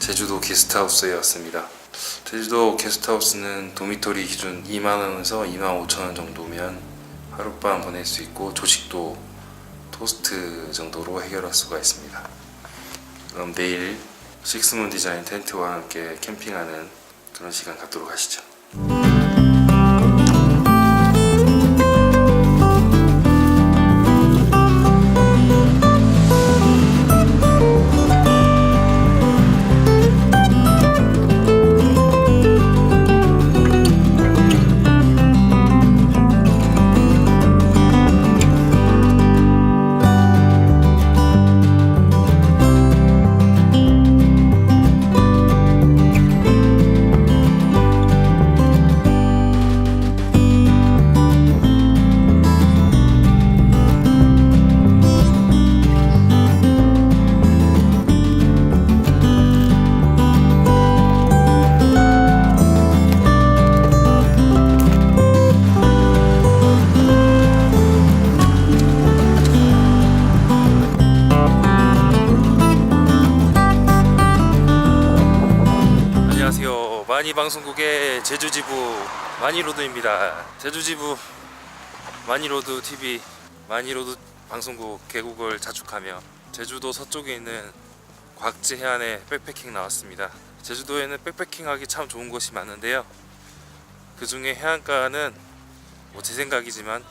제주도 게스트하우스에 왔습니다. 제주도 게스트하우스는 도미토리 기준 2만원에서 25,000원 정도면 하룻밤 보낼 수 있고 조식도 토스트 정도로 해결할 수가 있습니다. 그럼 내일 식스문 디자인 텐트와 함께 캠핑하는 그런 시간 갖도록 하시죠. 마니방송국의 제주지부 마니로드입니다. 제주지부 마니로드 TV 마니로드 방송국 개국을 자축하며 제주도 서쪽에 있는 곽지 해안에 백패킹 나왔습니다. 제주도에는 백패킹하기 참 좋은 곳이 많은데요, 그 중에 해안가는 제 생각이지만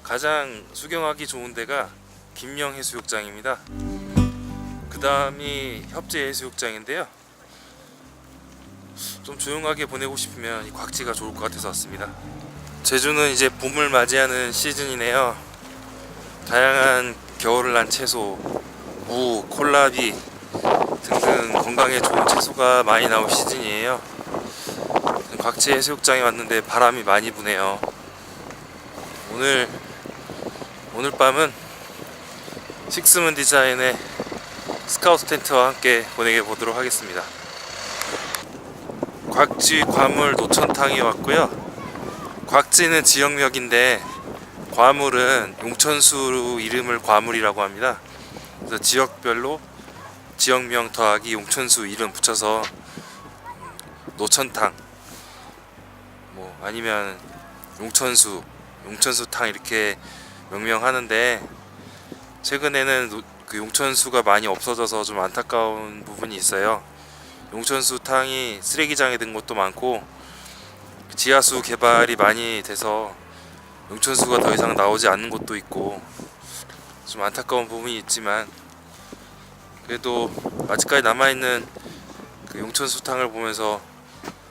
가장 수경하기 좋은 데가 김영해수욕장입니다. 그 다음이 협재해수욕장인데요, 좀 조용하게 보내고 싶으면 이 곽지가 좋을 것 같아서 왔습니다. 제주는 이제 봄을 맞이하는 시즌이네요. 다양한 겨울을 난 채소, 무, 콜라비 등등 건강에 좋은 채소가 많이 나올 시즌이에요. 곽지 해수욕장에 왔는데 바람이 많이 부네요. 오늘 밤은 식스문 디자인의 스카우트 텐트와 함께 보내게 보도록 하겠습니다. 곽지 과물 노천탕이 왔고요. 곽지는 지역명인데 과물은 용천수 이름을 과물이라고 합니다. 그래서 지역별로 지역명 더하기 용천수 이름 붙여서 노천탕, 아니면 용천수탕 이렇게 명명하는데, 최근에는 그 용천수가 많이 없어져서 좀 안타까운 부분이 있어요. 용천수탕이 쓰레기장에 든 곳도 많고 지하수 개발이 많이 돼서 용천수가 더 이상 나오지 않는 곳도 있고 좀 안타까운 부분이 있지만, 그래도 아직까지 남아있는 그 용천수탕을 보면서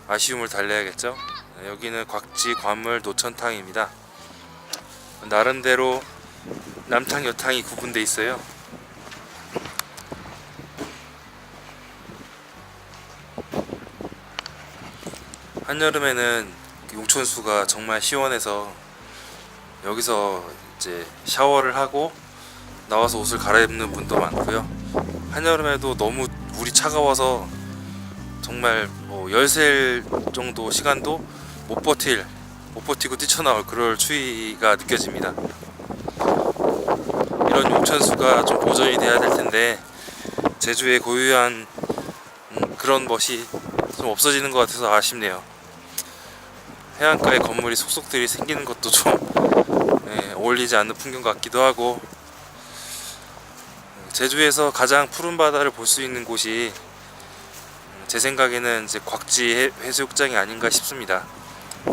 아쉬움을 달래야겠죠. 여기는 곽지 과물 노천탕입니다. 나름대로 남탕 여탕이 구분돼 있어요. 한여름에는 용천수가 정말 시원해서 여기서 이제 샤워를 하고 나와서 옷을 갈아입는 분도 많고요. 한여름에도 너무 물이 차가워서 정말 열셀 정도 시간도 못 버티고 뛰쳐나올 그럴 추위가 느껴집니다. 이런 용천수가 좀 보존이 돼야 될 텐데 제주의 고유한 그런 멋이 좀 없어지는 것 같아서 아쉽네요. 해안가에 건물이 속속들이 생기는 것도 좀 어울리지 않는 풍경 같기도 하고, 제주에서 가장 푸른 바다를 볼 수 있는 곳이 제 생각에는 이제 곽지 해수욕장이 아닌가 싶습니다.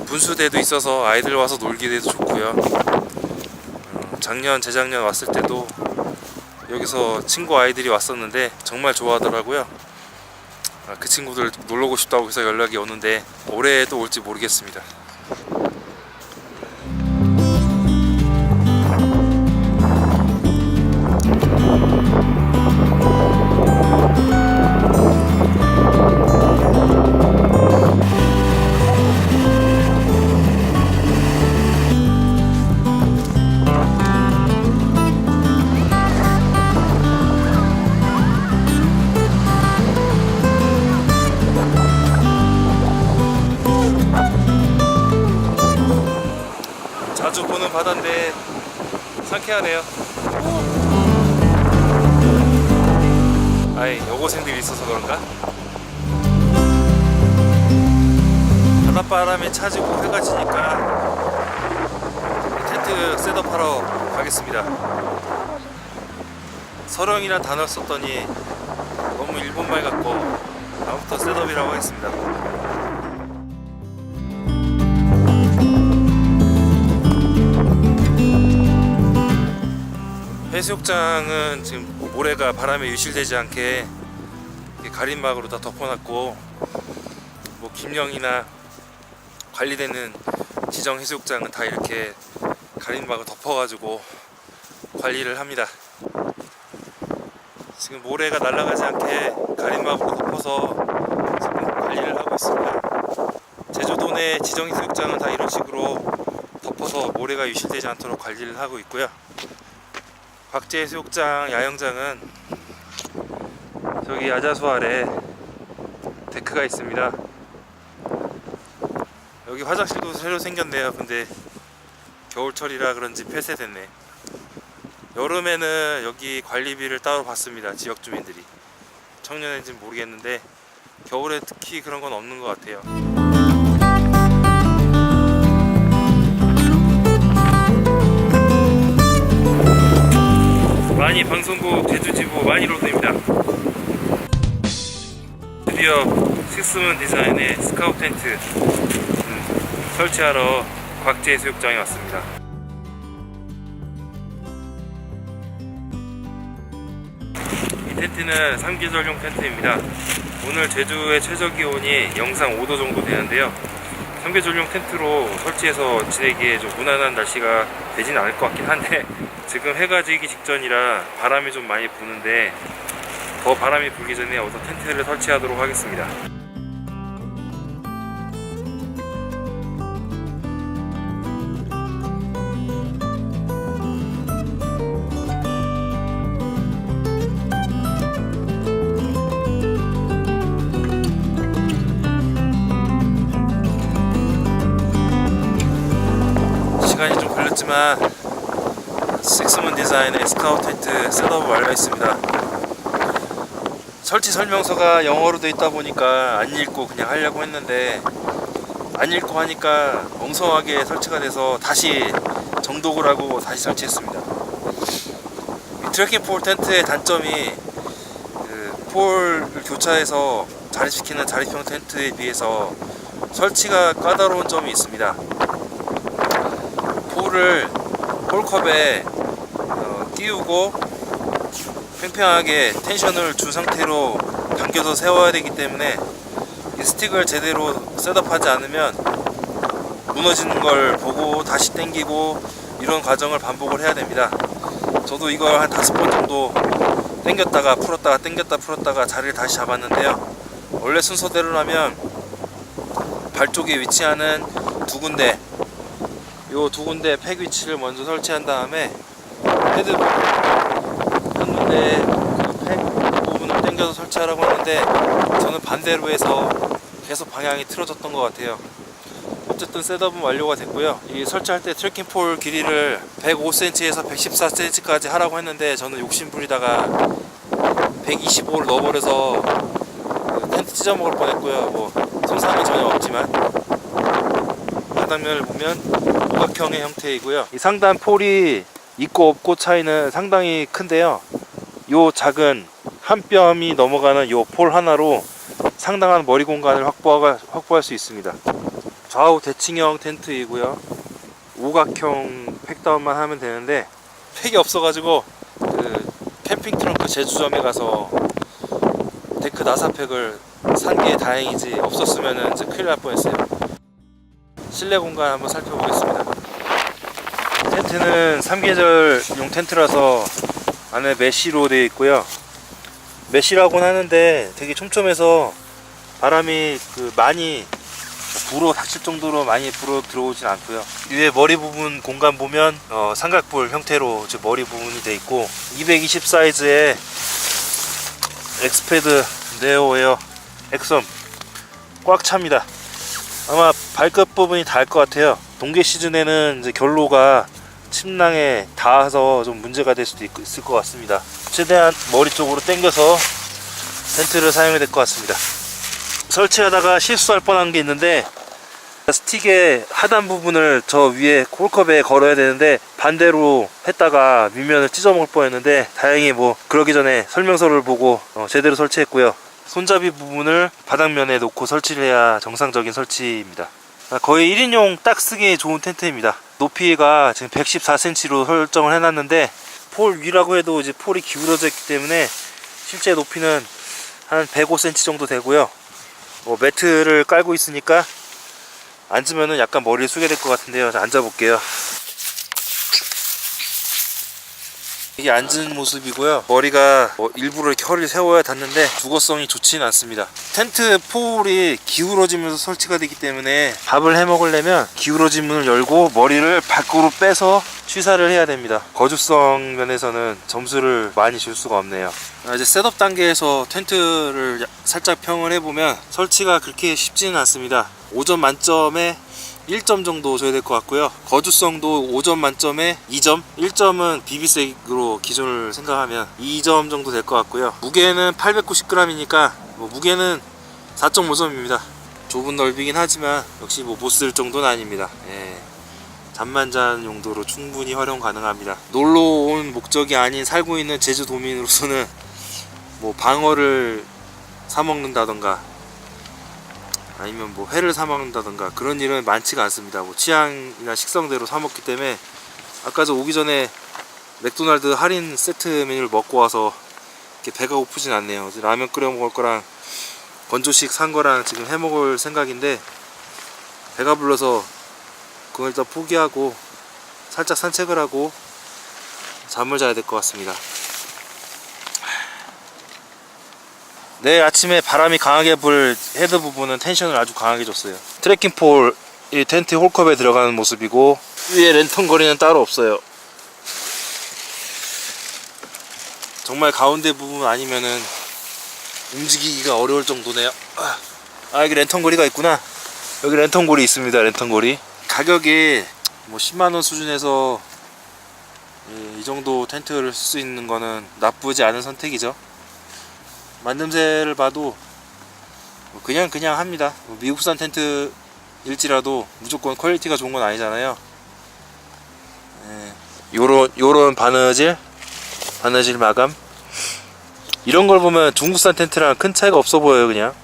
분수대도 있어서 아이들 와서 놀기에도 좋고요. 재작년 왔을 때도 여기서 친구 아이들이 왔었는데 정말 좋아하더라고요. 그 친구들 놀러오고 싶다고 해서 연락이 오는데 올해도 올지 모르겠습니다. 자주 보는 바다인데 상쾌하네요. 아이 여고생들이 있어서 그런가? 바닷바람에 차지고 해가 지니까 텐트 셋업하러 가겠습니다. 서령이란 단어를 썼더니 너무 일본말 같고 다음부터 셋업이라고 하겠습니다. 해수욕장은 지금 모래가 바람에 유실되지 않게 가림막으로 다 덮어놨고, 뭐 김영이나 관리되는 지정 해수욕장은 다 이렇게 가림막을 덮어가지고 관리를 합니다. 지금 모래가 날아가지 않게 가림막으로 덮어서 지금 관리를 하고 있습니다. 제주도 내 지정 해수욕장은 다 이런 식으로 덮어서 모래가 유실되지 않도록 관리를 하고 있고요. 곽제 해수욕장 야영장은 저기 야자수 아래 데크가 있습니다. 여기 화장실도 새로 생겼네요. 근데 겨울철이라 그런지 폐쇄됐네. 여름에는 여기 관리비를 따로 받습니다. 지역 주민들이. 청년인지는 모르겠는데 겨울에 특히 그런 건 없는 것 같아요. 많이 방송국 제주지부 마니로드입니다. 드디어 식스문 디자인의 스카우트 텐트 설치하러 곽제 해수욕장에 왔습니다. 이 텐트는 3계절용 텐트입니다. 오늘 제주의 최저기온이 영상 5도 정도 되는데요. 3계절용 텐트로 설치해서 지내기에 좀 무난한 날씨가 되진 않을 것 같긴 한데, 지금 해가 지기 직전이라 바람이 좀 많이 부는데 더 바람이 불기 전에 어서 텐트를 설치하도록 하겠습니다. 시간이 좀 걸렸지만 식스문 디자인의 스카우트 텐트 셋업을 완료했습니다. 설치 설명서가 영어로 되어 있다 보니까 안 읽고 그냥 하려고 했는데, 안 읽고 하니까 엉성하게 설치가 돼서 다시 정독을 하고 다시 설치했습니다. 이 트레킹 폴 텐트의 단점이 폴을 교차해서 자립시키는 자립형 텐트에 비해서 설치가 까다로운 점이 있습니다. 폴을 폴컵에 띄우고 팽팽하게 텐션을 준 상태로 당겨서 세워야 되기 때문에 이 스틱을 제대로 셋업하지 않으면 무너지는 걸 보고 다시 당기고 이런 과정을 반복을 해야 됩니다. 저도 이걸 한 5번 정도 당겼다가 풀었다가 당겼다 풀었다가 자리를 다시 잡았는데요. 원래 순서대로라면 발 쪽에 위치하는 요 두 군데 팩 위치를 먼저 설치한 다음에 헤드 했는데 그 팩 부분을 당겨서 설치하라고 했는데 저는 반대로 해서 계속 방향이 틀어졌던 것 같아요. 어쨌든 셋업은 완료가 됐고요. 이 설치할 때 트레킹 폴 길이를 105cm에서 114cm까지 하라고 했는데 저는 욕심부리다가 125를 넣어버려서 텐트 찢어먹을 뻔했고요. 뭐 손상은 전혀 없지만 바닥면을 보면 오각형의 형태이고요. 이 상단 폴이 있고 없고 차이는 상당히 큰데요. 요 작은 한 뼘이 넘어가는 요 폴 하나로 상당한 머리 공간을 확보할 수 있습니다. 좌우 대칭형 텐트이고요. 오각형 팩다운만 하면 되는데 팩이 없어가지고 그 캠핑 트렁크 제주점에 가서 데크 나사팩을 산 게 다행이지, 없었으면 이제 큰일 날 뻔했어요. 실내 공간 한번 살펴보겠습니다. 텐트는 3계절용 텐트라서 안에 메쉬로 되어 있고요. 메쉬라고는 하는데 되게 촘촘해서 바람이 많이 불어 닥칠 정도로 많이 불어 들어오진 않고요. 위에 머리 부분 공간 보면 삼각볼 형태로 머리 부분이 되어 있고 220 사이즈의 엑스패드 네오웨어 엑섬 꽉 찹니다. 아마 발끝 부분이 닿을 것 같아요. 동계 시즌에는 이제 결로가 침낭에 닿아서 좀 문제가 될 수도 있을 것 같습니다. 최대한 머리 쪽으로 당겨서 텐트를 사용해야 될 것 같습니다. 설치하다가 실수할 뻔한 게 있는데 스틱의 하단 부분을 저 위에 홀컵에 걸어야 되는데 반대로 했다가 밑면을 찢어먹을 뻔했는데 다행히 뭐 그러기 전에 설명서를 보고 제대로 설치했고요. 손잡이 부분을 바닥면에 놓고 설치를 해야 정상적인 설치입니다. 거의 1인용 딱 쓰기에 좋은 텐트입니다. 높이가 지금 114cm로 설정을 해놨는데 폴 위라고 해도 이제 폴이 기울어져 있기 때문에 실제 높이는 한 105cm 정도 되고요. 매트를 깔고 있으니까 앉으면은 약간 머리를 숙여야 될 것 같은데요. 앉아 볼게요. 이게 앉은 모습이고요. 머리가 일부러 이렇게 허리를 세워야 닿는데 주거성이 좋지는 않습니다. 텐트 폴이 기울어지면서 설치가 되기 때문에 밥을 해 먹으려면 기울어진 문을 열고 머리를 밖으로 빼서 취사를 해야 됩니다. 거주성 면에서는 점수를 많이 줄 수가 없네요. 이제 셋업 단계에서 텐트를 살짝 평을 해보면 설치가 그렇게 쉽지는 않습니다. 5점 만점에 1점 정도 줘야 될 것 같고요. 거주성도 5점 만점에 2점, 1점은 비비색으로 기준을 생각하면 2점 정도 될 것 같고요. 무게는 890g이니까 무게는 4.5점입니다. 좁은 넓이긴 하지만 역시 못 쓸 정도는 아닙니다. 잠만 자는 용도로 충분히 활용 가능합니다. 놀러 온 목적이 아닌 살고 있는 제주도민으로서는 방어를 사 먹는다던가 아니면 회를 사 먹는다던가 그런 일은 많지가 않습니다. 취향이나 식성대로 사 먹기 때문에 아까 저 오기 전에 맥도날드 할인 세트 메뉴를 먹고 와서 이렇게 배가 고프진 않네요. 라면 끓여 먹을 거랑 건조식 산 거랑 지금 해 먹을 생각인데 배가 불러서 그걸 일단 포기하고 살짝 산책을 하고 잠을 자야 될 것 같습니다. 내일 아침에 바람이 강하게 불 헤드 부분은 텐션을 아주 강하게 줬어요. 트레킹 폴이 텐트 홀컵에 들어가는 모습이고 위에 랜턴 거리는 따로 없어요. 정말 가운데 부분 아니면은 움직이기가 어려울 정도네요. 여기 랜턴 고리가 있구나. 여기 랜턴 고리 있습니다. 랜턴 고리. 가격이 10만원 수준에서 이 정도 텐트를 쓸 수 있는 거는 나쁘지 않은 선택이죠. 만듦새를 봐도 그냥 합니다. 미국산 텐트일지라도 무조건 퀄리티가 좋은 건 아니잖아요. 요런 바느질 마감 이런 걸 보면 중국산 텐트랑 큰 차이가 없어 보여요. 그냥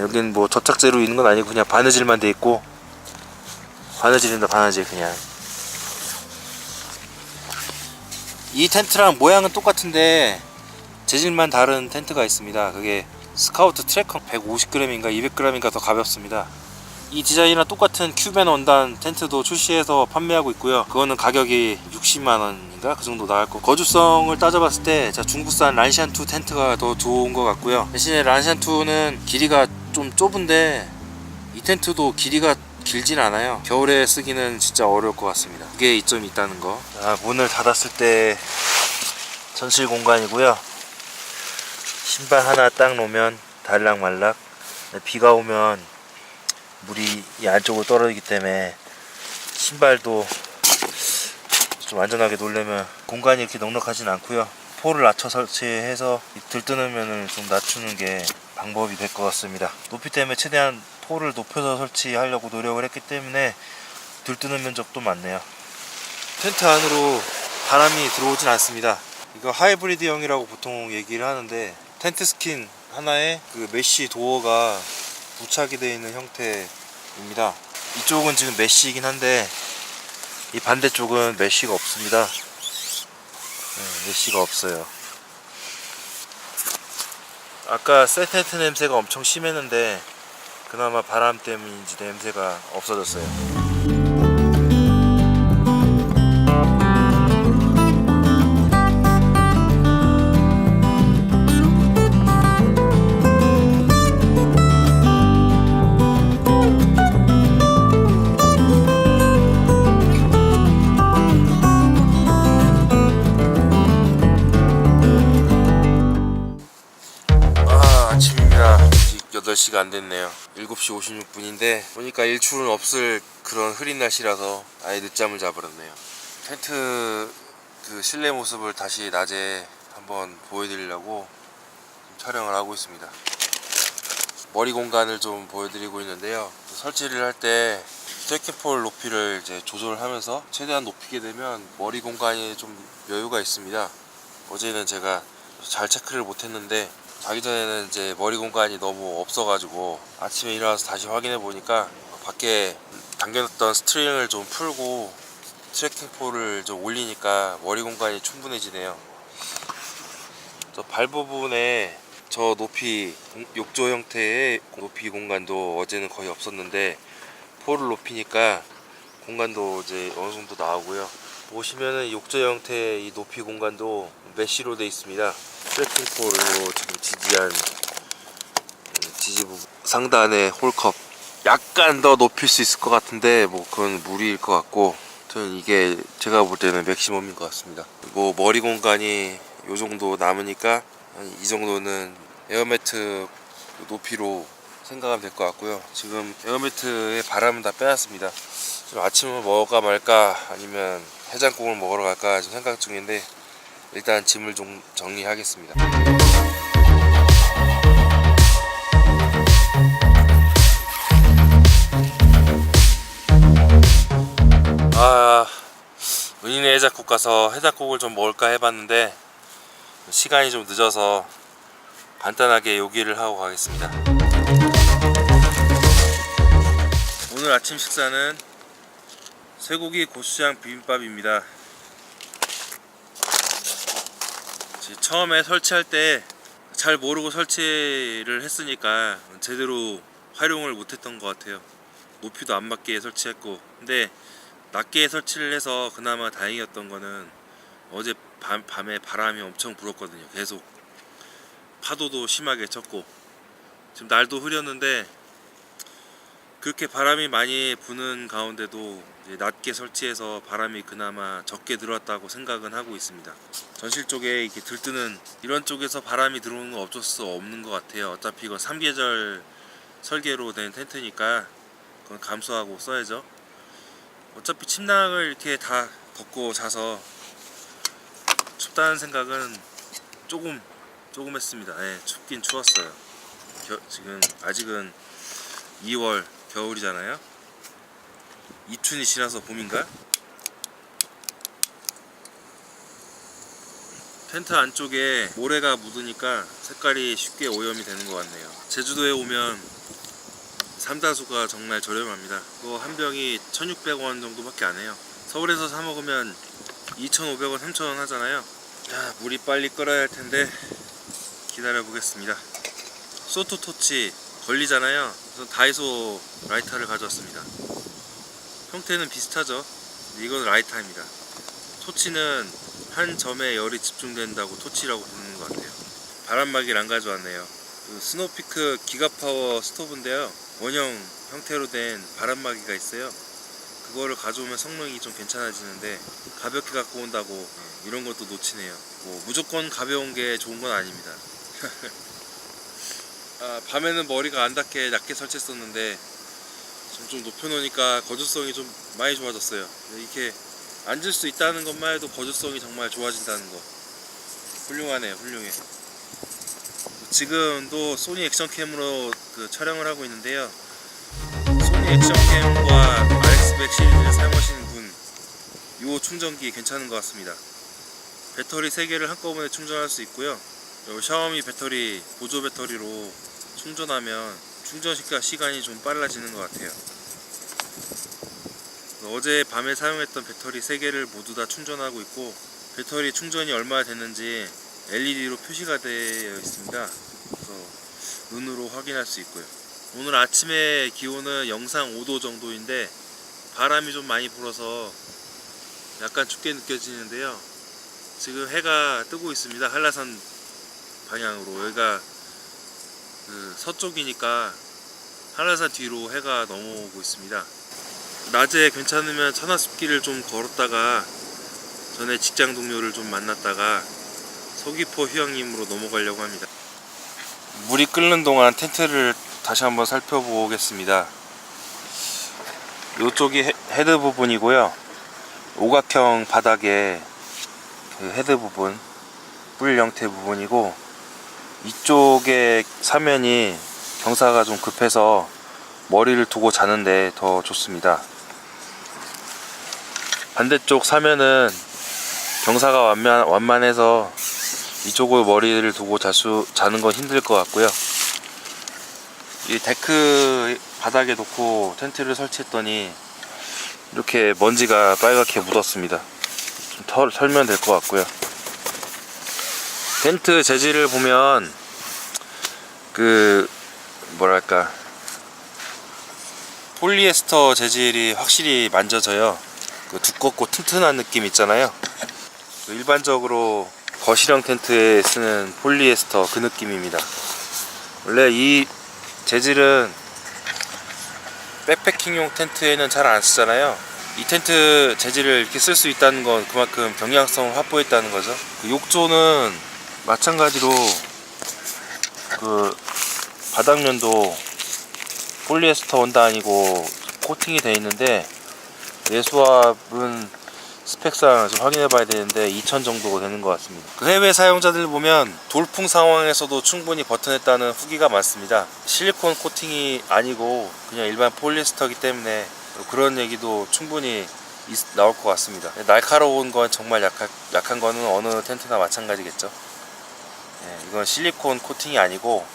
여긴 접착제로 있는 건 아니고 그냥 바느질만 돼 있고 바느질입니다. 바느질. 그냥 이 텐트랑 모양은 똑같은데 재질만 다른 텐트가 있습니다. 그게 스카우트 트래커 150g인가 200g인가 더 가볍습니다. 이 디자인이랑 똑같은 큐벤 원단 텐트도 출시해서 판매하고 있고요. 그거는 가격이 60만원인가 그 정도 나갈 거. 거주성을 따져봤을 때 중국산 란샨2 텐트가 더 좋은 것 같고요. 대신에 란샨2는 길이가 좀 좁은데 이 텐트도 길이가 길진 않아요. 겨울에 쓰기는 진짜 어려울 것 같습니다. 그게 이점이 있다는 거. 문을 닫았을 때 전실 공간이고요. 신발 하나 딱 놓으면 달락말락. 비가 오면 물이 이 안쪽으로 떨어지기 때문에 신발도 좀 안전하게 놓으려면 공간이 이렇게 넉넉하진 않고요. 폴을 낮춰 설치해서 들뜨는 면을 좀 낮추는 게 방법이 될 것 같습니다. 높이 때문에 최대한 폴을 높여서 설치하려고 노력을 했기 때문에 들뜨는 면적도 많네요. 텐트 안으로 바람이 들어오진 않습니다. 이거 하이브리드형이라고 보통 얘기를 하는데 텐트 스킨 하나에 그 메쉬 도어가 부착이 되어 있는 형태입니다. 이쪽은 지금 메쉬이긴 한데 이 반대쪽은 메쉬가 없습니다. 메쉬가 없어요. 아까 새 텐트 냄새가 엄청 심했는데 그나마 바람 때문인지 냄새가 없어졌어요. 아침입니다. 아직 8시가 안 됐네요. 7시 56분인데 보니까 일출은 없을 그런 흐린 날씨라서 아예 늦잠을 자버렸네요. 텐트 그 실내 모습을 다시 낮에 한번 보여드리려고 촬영을 하고 있습니다. 머리 공간을 좀 보여드리고 있는데요. 설치를 할 때 스테이킹폴 높이를 이제 조절하면서 최대한 높이게 되면 머리 공간이 좀 여유가 있습니다. 어제는 제가 잘 체크를 못했는데 자기 전에는 이제 머리 공간이 너무 없어가지고 아침에 일어나서 다시 확인해 보니까 밖에 당겨놨던 스트링을 좀 풀고 트래킹폴을 좀 올리니까 머리 공간이 충분해지네요. 저 발 부분에 저 높이 욕조 형태의 높이 공간도 어제는 거의 없었는데 폴을 높이니까 공간도 이제 어느 정도 나오고요. 보시면은 욕조 형태의 이 높이 공간도 메쉬로 되어 있습니다. 트래킹 폴로 지금 지지한 지지 부분 상단의 홀컵 약간 더 높일 수 있을 것 같은데 뭐 그건 무리일 것 같고, 저는 이게 제가 볼 때는 맥시멈인 것 같습니다. 뭐 머리 공간이 요 정도 남으니까 이 정도는 에어매트 높이로 생각하면 될 것 같고요. 지금 에어매트에 바람은 다 빼놨습니다. 지금 아침을 먹을까 말까 아니면 해장국을 먹으러 갈까 지금 생각 중인데 일단 짐을 좀 정리하겠습니다. 은인의 해장국 가서 해장국을 좀 먹을까 해봤는데 시간이 좀 늦어서 간단하게 요기를 하고 가겠습니다. 오늘 아침 식사는 쇠고기 고추장 비빔밥입니다. 처음에 설치할 때 잘 모르고 설치를 했으니까 제대로 활용을 못했던 것 같아요. 높이도 안 맞게 설치했고, 근데 낮게 설치를 해서 그나마 다행이었던 거는 어제 밤에 바람이 엄청 불었거든요. 계속 파도도 심하게 쳤고 지금 날도 흐렸는데 그렇게 바람이 많이 부는 가운데도 이제 낮게 설치해서 바람이 그나마 적게 들어왔다고 생각은 하고 있습니다. 전실 쪽에 이렇게 들뜨는 이런 쪽에서 바람이 들어오는 건 어쩔 수 없는 것 같아요. 어차피 이건 3계절 설계로 된 텐트니까 그건 감수하고 써야죠. 어차피 침낭을 이렇게 다 덮고 자서 춥다는 생각은 조금 했습니다. 네, 춥긴 추웠어요. 지금 아직은 2월 겨울이잖아요. 이춘이 지나서 봄인가? 텐트 안쪽에 모래가 묻으니까 색깔이 쉽게 오염이 되는 것 같네요. 제주도에 오면 삼다수가 정말 저렴합니다. 그거 한 병이 1,600원 정도밖에 안 해요. 서울에서 사 먹으면 2,500원, 3,000원 하잖아요. 자, 물이 빨리 끓어야 할 텐데 기다려 보겠습니다. 소토 토치 걸리잖아요. 그래서 다이소 라이터를 가져왔습니다. 형태는 비슷하죠. 이건 라이터입니다. 토치는 한 점에 열이 집중된다고 토치라고 부르는 것 같아요. 바람막이를 안 가져왔네요. 그 스노피크 기가파워 스토브인데요, 원형 형태로 된 바람막이가 있어요. 그거를 가져오면 성능이 좀 괜찮아지는데 가볍게 갖고 온다고 이런 것도 놓치네요. 뭐 무조건 가벼운 게 좋은 건 아닙니다. 밤에는 머리가 안 닿게 낮게 설치했었는데 좀 높여놓으니까 거주성이 좀 많이 좋아졌어요. 이렇게 앉을 수 있다는 것만 해도 거주성이 정말 좋아진다는 거 훌륭하네요. 훌륭해. 지금도 소니 액션캠으로 촬영을 하고 있는데요, 소니 액션캠과 RX100 시리즈를 사용하시는 분, 이 충전기 괜찮은 것 같습니다. 배터리 3개를 한꺼번에 충전할 수 있고요. 샤오미 배터리, 보조 배터리로 충전하면 충전 시간이 좀 빨라지는 것 같아요. 어제 밤에 사용했던 배터리 3개를 모두 다 충전하고 있고, 배터리 충전이 얼마나 됐는지 LED로 표시가 되어 있습니다. 그래서 눈으로 확인할 수 있고요. 오늘 아침에 기온은 영상 5도 정도인데 바람이 좀 많이 불어서 약간 춥게 느껴지는데요, 지금 해가 뜨고 있습니다. 한라산 방향으로. 여기가 서쪽이니까 한라산 뒤로 해가 넘어오고 있습니다. 낮에 괜찮으면 천하숲길을 좀 걸었다가 전에 직장 동료를 좀 만났다가 서귀포 휴양림으로 넘어가려고 합니다. 물이 끓는 동안 텐트를 다시 한번 살펴보겠습니다. 이쪽이 헤드 부분이고요. 오각형 바닥에 그 헤드 부분, 뿔 형태 부분이고, 이쪽의 사면이 경사가 좀 급해서 머리를 두고 자는데 더 좋습니다. 반대쪽 사면은 경사가 완만해서 이쪽으로 머리를 두고 자는 건 힘들 것 같고요. 이 데크 바닥에 놓고 텐트를 설치했더니 이렇게 먼지가 빨갛게 묻었습니다. 좀 털면 될 것 같고요. 텐트 재질을 보면 뭐랄까, 폴리에스터 재질이 확실히 만져져요. 두껍고 튼튼한 느낌 있잖아요. 일반적으로 거실형 텐트에 쓰는 폴리에스터 그 느낌입니다. 원래 이 재질은 백패킹용 텐트에는 잘 안 쓰잖아요. 이 텐트 재질을 이렇게 쓸 수 있다는 건 그만큼 경량성을 확보했다는 거죠. 욕조는 마찬가지로 바닥면도 폴리에스터 원단 아니고 코팅이 되어 있는데, 내수압은 스펙상 좀 확인해 봐야 되는데 2000 정도 되는 것 같습니다. 해외 사용자들 보면 돌풍 상황에서도 충분히 버텨냈다는 후기가 많습니다. 실리콘 코팅이 아니고 그냥 일반 폴리에스터이기 때문에 그런 얘기도 충분히 나올 것 같습니다. 날카로운 건 정말 약한 거는 어느 텐트나 마찬가지겠죠. 이건 실리콘 코팅이 아니고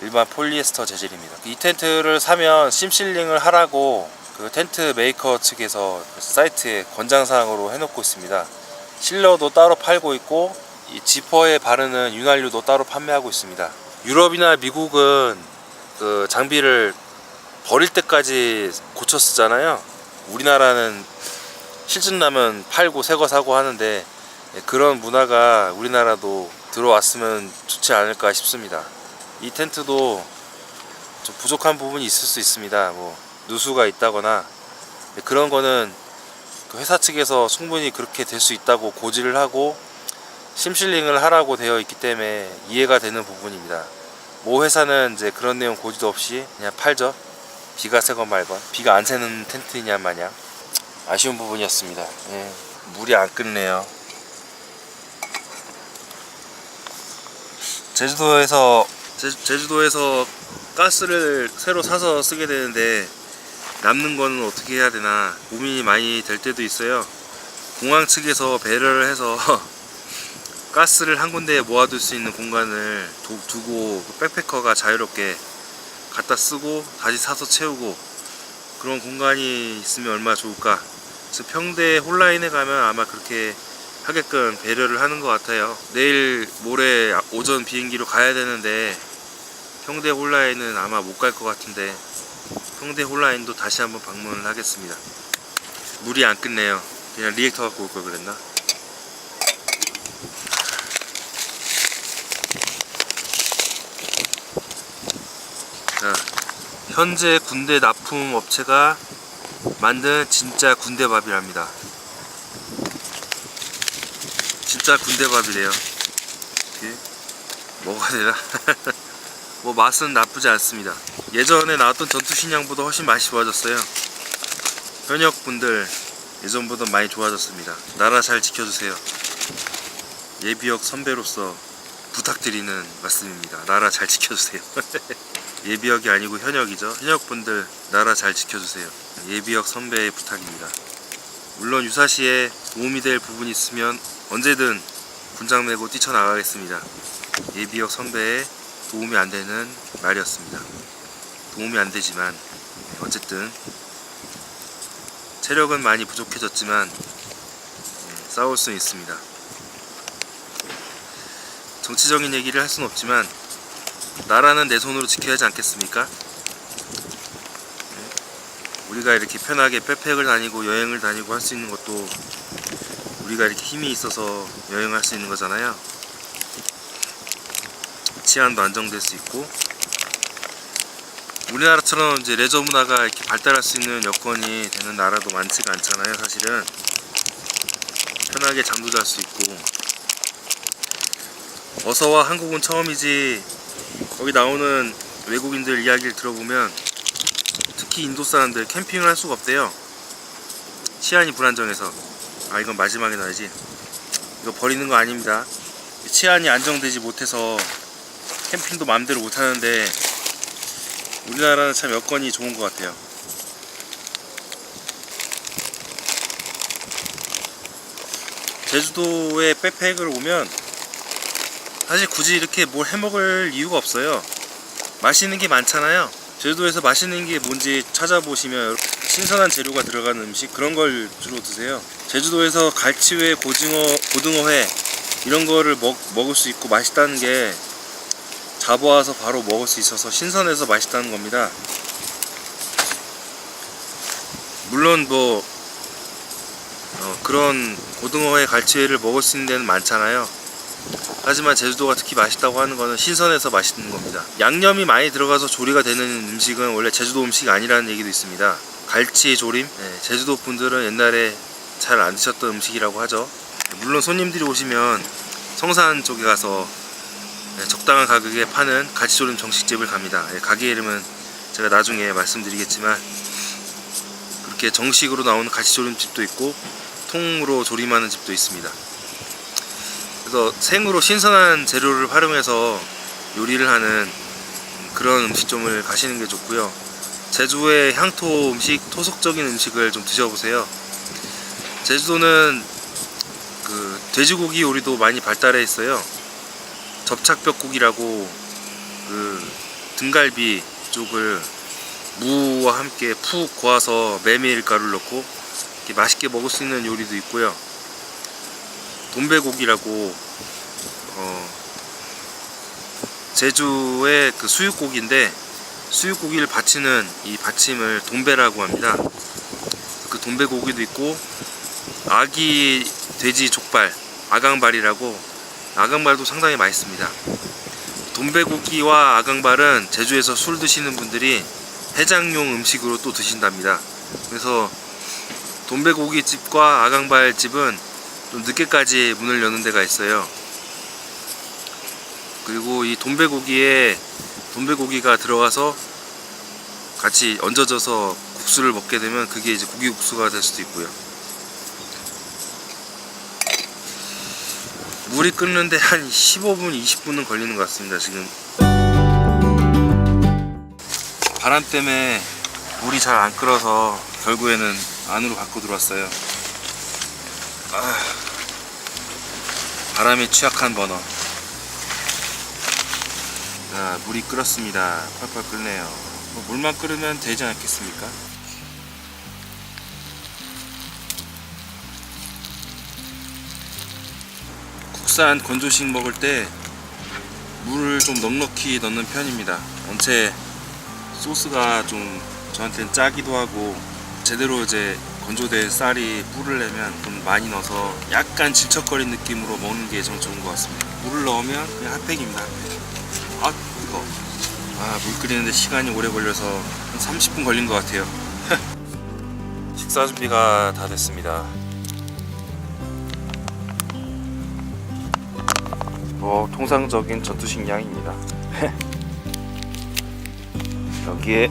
일반 폴리에스터 재질입니다. 이 텐트를 사면 심실링을 하라고 텐트 메이커 측에서 사이트에 권장사항으로 해놓고 있습니다. 실러도 따로 팔고 있고, 이 지퍼에 바르는 윤활유도 따로 판매하고 있습니다. 유럽이나 미국은 장비를 버릴 때까지 고쳐 쓰잖아요. 우리나라는 실증 나면 팔고 새거 사고 하는데, 그런 문화가 우리나라도 들어왔으면 좋지 않을까 싶습니다. 이 텐트도 좀 부족한 부분이 있을 수 있습니다. 누수가 있다거나 그런 거는 회사 측에서 충분히 그렇게 될 수 있다고 고지를 하고 심실링을 하라고 되어 있기 때문에 이해가 되는 부분입니다. 모 회사는 이제 그런 내용 고지도 없이 그냥 팔죠. 비가 새건 말건, 비가 안 새는 텐트냐 마냥. 아쉬운 부분이었습니다. 물이 안 끓네요. 제주도에서 가스를 새로 사서 쓰게 되는데 남는 거는 어떻게 해야 되나 고민이 많이 될 때도 있어요. 공항 측에서 배려를 해서 가스를 한 군데에 모아둘 수 있는 공간을 두고 백패커가 자유롭게 갖다 쓰고 다시 사서 채우고, 그런 공간이 있으면 얼마나 좋을까. 그래서 평대 홀라인에 가면 아마 그렇게 하게끔 배려를 하는 것 같아요. 내일 모레 오전 비행기로 가야 되는데 평대 홀라인은 아마 못 갈 것 같은데, 평대 홀라인도 다시 한번 방문을 하겠습니다. 물이 안 끓네요. 그냥 리액터 갖고 올 걸 그랬나? 자, 현재 군대 납품 업체가 만든 진짜 군대밥이랍니다. 진짜 군대밥이래요. 이렇게 먹어야 되나? 맛은 나쁘지 않습니다. 예전에 나왔던 전투식량보다 훨씬 맛이 좋아졌어요. 현역분들 예전보다 많이 좋아졌습니다. 나라 잘 지켜주세요. 예비역 선배로서 부탁드리는 말씀입니다. 나라 잘 지켜주세요. 예비역이 아니고 현역이죠. 현역분들 나라 잘 지켜주세요. 예비역 선배의 부탁입니다. 물론 유사시에 도움이 될 부분이 있으면 언제든 군장 메고 뛰쳐나가겠습니다. 예비역 선배의 도움이 안 되는 말이었습니다. 도움이 안 되지만 어쨌든 체력은 많이 부족해졌지만 싸울 수 있습니다. 정치적인 얘기를 할 수는 없지만 나라는 내 손으로 지켜야 하지 않겠습니까? 우리가 이렇게 편하게 백팩을 다니고 여행을 다니고 할 수 있는 것도 우리가 이렇게 힘이 있어서 여행할 수 있는 거잖아요. 치안도 안정될 수 있고, 우리나라처럼 이제 레저 문화가 이렇게 발달할 수 있는 여건이 되는 나라도 많지가 않잖아요. 사실은 편하게 잠도 잘 수 있고, 어서와 한국은 처음이지 거기 나오는 외국인들 이야기를 들어보면 특히 인도 사람들 캠핑을 할 수가 없대요. 치안이 불안정해서. 이건 마지막에 놔야지. 이거 버리는 거 아닙니다. 치안이 안정되지 못해서 캠핑도 마음대로 못 하는데, 우리나라는 참 여건이 좋은 것 같아요. 제주도에 백팩을 오면 사실 굳이 이렇게 뭘 해먹을 이유가 없어요. 맛있는 게 많잖아요. 제주도에서 맛있는 게 뭔지 찾아보시면 신선한 재료가 들어간 음식, 그런 걸 주로 드세요. 제주도에서 갈치회, 고등어회 이런 거를 먹을 수 있고 맛있다는 게 잡아와서 바로 먹을 수 있어서 신선해서 맛있다는 겁니다. 물론 뭐 그런 고등어회, 갈치회를 먹을 수 있는 데는 많잖아요. 하지만 제주도가 특히 맛있다고 하는 거는 신선해서 맛있는 겁니다. 양념이 많이 들어가서 조리가 되는 음식은 원래 제주도 음식이 아니라는 얘기도 있습니다. 갈치 조림, 제주도 분들은 옛날에 잘 안 드셨던 음식이라고 하죠. 물론 손님들이 오시면 성산 쪽에 가서 적당한 가격에 파는 갈치조림 정식집을 갑니다. 가게 이름은 제가 나중에 말씀드리겠지만, 그렇게 정식으로 나오는 갈치조림집도 있고 통으로 조림하는 집도 있습니다. 그래서 생으로 신선한 재료를 활용해서 요리를 하는 그런 음식점을 가시는 게 좋고요. 제주의 향토 음식, 토속적인 음식을 좀 드셔보세요. 제주도는 그 돼지고기 요리도 많이 발달해 있어요. 접착벽국이라고 그 등갈비 쪽을 무와 함께 푹 고아서 메밀가루를 넣고 이렇게 맛있게 먹을 수 있는 요리도 있고요. 돈베고기라고 제주의 그 수육고기인데, 수육고기를 받치는 이 받침을 돈베라고 합니다. 그 돈베고기도 있고, 아기 돼지 족발, 아강발이라고, 아강발도 상당히 맛있습니다. 돈베고기와 아강발은 제주에서 술 드시는 분들이 해장용 음식으로 또 드신답니다. 그래서 돈베고기 집과 아강발 집은 좀 늦게까지 문을 여는 데가 있어요. 그리고 이 돈베고기에 돈베고기가 들어가서 같이 얹어져서 국수를 먹게 되면 그게 이제 고기국수가 될 수도 있고요. 물이 끓는데 한 15분, 20분은 걸리는 것 같습니다. 지금 바람 때문에 물이 잘 안 끓어서 결국에는 안으로 갖고 들어왔어요. 바람에 취약한 버너. 자, 물이 끓었습니다. 펄펄 끓네요. 물만 끓으면 되지 않겠습니까? 국산 건조식 먹을 때 물을 좀 넉넉히 넣는 편입니다. 원체 소스가 좀 저한테는 짜기도 하고, 제대로 이제 건조된 쌀이 뿔을 내면 좀 많이 넣어서 약간 질척거리는 느낌으로 먹는 게 좀 좋은 것 같습니다. 물을 넣으면 그냥 핫팩입니다. 아 뜨거워. 물 끓이는데 시간이 오래 걸려서 한 30분 걸린 것 같아요. 식사 준비가 다 됐습니다. 통상적인 전투식량입니다. 여기에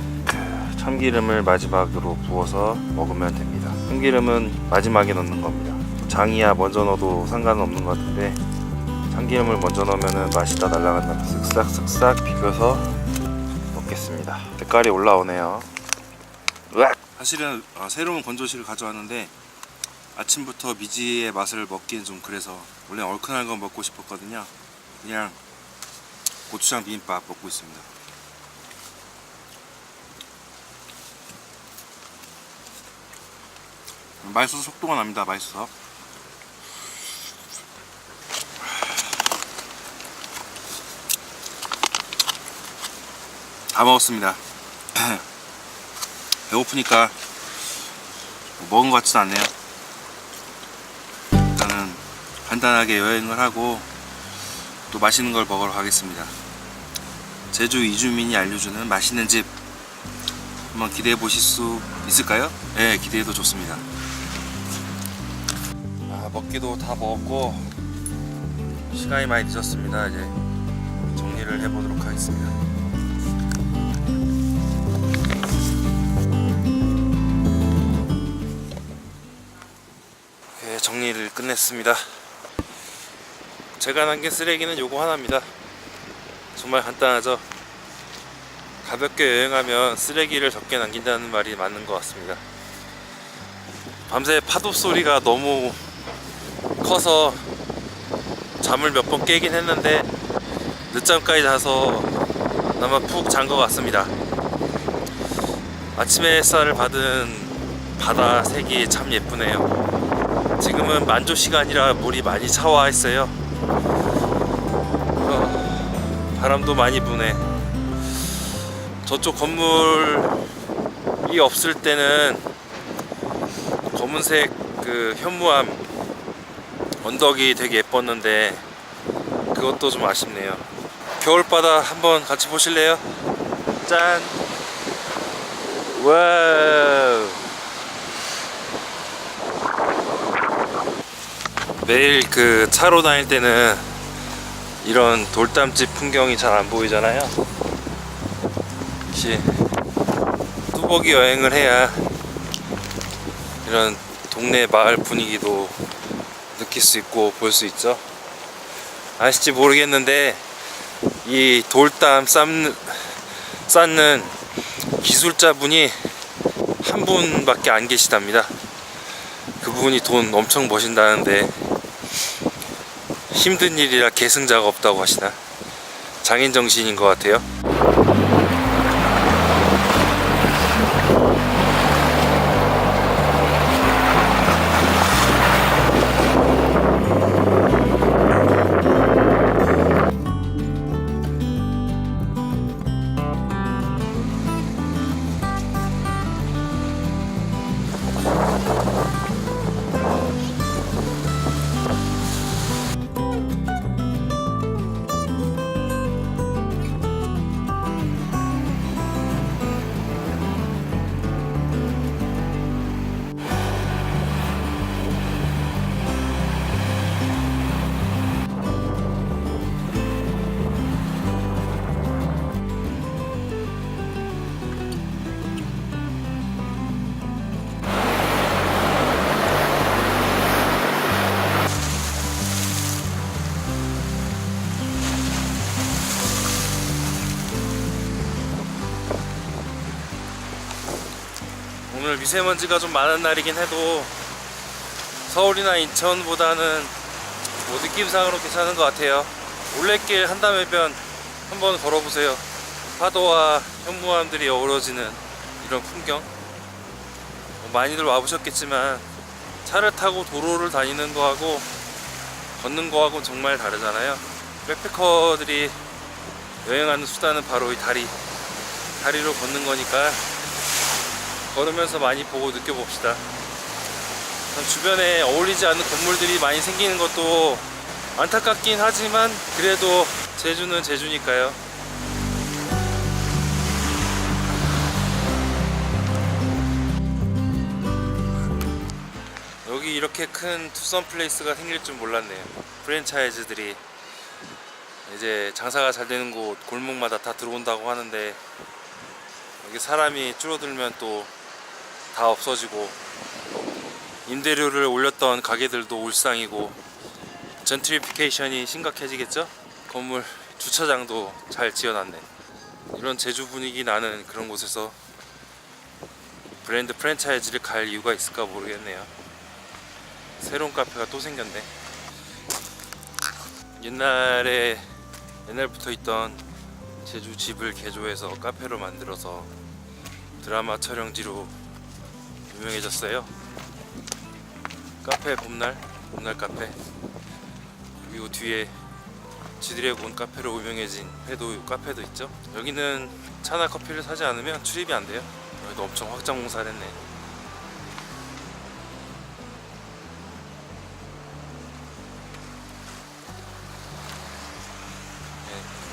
참기름을 마지막으로 부어서 먹으면 됩니다. 참기름은 마지막에 넣는 겁니다. 장이야 먼저 넣어도 상관은 없는 것 같은데, 참기름을 먼저 넣으면 맛이 다 날아간다. 쓱싹쓱싹 비벼서 먹겠습니다. 색깔이 올라오네요. 으악! 사실은 새로운 건조식을 가져왔는데 아침부터 미지의 맛을 먹기엔 좀 그래서 원래 얼큰한 거 먹고 싶었거든요. 그냥 고추장 비빔밥 먹고 있습니다. 맛있어서 속도가 납니다. 맛있어서. 다 먹었습니다. 배고프니까 먹은 것 같지는 않네요. 일단은 간단하게 여행을 하고 또 맛있는 걸 먹으러 가겠습니다. 제주 이주민이 알려주는 맛있는 집 한번 기대해 보실 수 있을까요? 네, 기대해도 좋습니다. 먹기도 다 먹었고 시간이 많이 늦었습니다. 이제 정리를 해보도록 하겠습니다. 네, 정리를 끝냈습니다. 제가 남긴 쓰레기는 요거 하나입니다. 정말 간단하죠. 가볍게 여행하면 쓰레기를 적게 남긴다는 말이 맞는 것 같습니다. 밤새 파도 소리가 너무 커서 잠을 몇 번 깨긴 했는데 늦잠까지 자서 아마 푹 잔 것 같습니다. 아침에 햇살을 받은 바다 색이 참 예쁘네요. 지금은 만조 시간이라 물이 많이 차와있어요. 바람도 많이 부네. 저쪽 건물이 없을 때는 검은색 그 현무암 언덕이 되게 예뻤는데 그것도 좀 아쉽네요. 겨울바다 한번 같이 보실래요? 짠! 와우! 매일 그 차로 다닐 때는 이런 돌담집 풍경이 잘 안 보이잖아요. 역시 뚜벅이 여행을 해야 이런 동네 마을 분위기도 느낄 수 있고 볼 수 있죠. 아실지 모르겠는데 이 돌담 쌓는 기술자분이 한 분밖에 안 계시답니다. 그분이 돈 엄청 버신다는데 힘든 일이라 계승자가 없다고 하시나? 장인 정신인 것 같아요. 오늘 미세먼지가 좀 많은 날이긴 해도 서울이나 인천보다는 뭐 느낌상으로 괜찮은 것 같아요. 올레길 한담해변 한번 걸어보세요. 파도와 현무암들이 어우러지는 이런 풍경, 많이들 와보셨겠지만 차를 타고 도로를 다니는 거하고 걷는 거하고 정말 다르잖아요. 백패커들이 여행하는 수단은 바로 이 다리로 걷는 거니까 걸으면서 많이 보고 느껴봅시다. 주변에 어울리지 않는 건물들이 많이 생기는 것도 안타깝긴 하지만 그래도 제주는 제주니까요. 여기 이렇게 큰 투썸 플레이스가 생길 줄 몰랐네요. 프랜차이즈들이 이제 장사가 잘 되는 곳 골목마다 다 들어온다고 하는데 여기 사람이 줄어들면 또 다 없어지고 임대료를 올렸던 가게들도 울상이고 젠트리피케이션이 심각해지겠죠? 건물 주차장도 잘 지어놨네. 이런 제주 분위기 나는 그런 곳에서 브랜드 프랜차이즈를 갈 이유가 있을까 모르겠네요. 새로운 카페가 또 생겼네. 옛날부터 있던 제주 집을 개조해서 카페로 만들어서 드라마 촬영지로 유명해졌어요. 카페 봄날 카페. 그리고 뒤에 지드래곤 카페로 유명해진 카페도 있죠. 여기는 차나 커피를 사지 않으면 출입이 안 돼요. 여기도 엄청 확장 공사를 했네.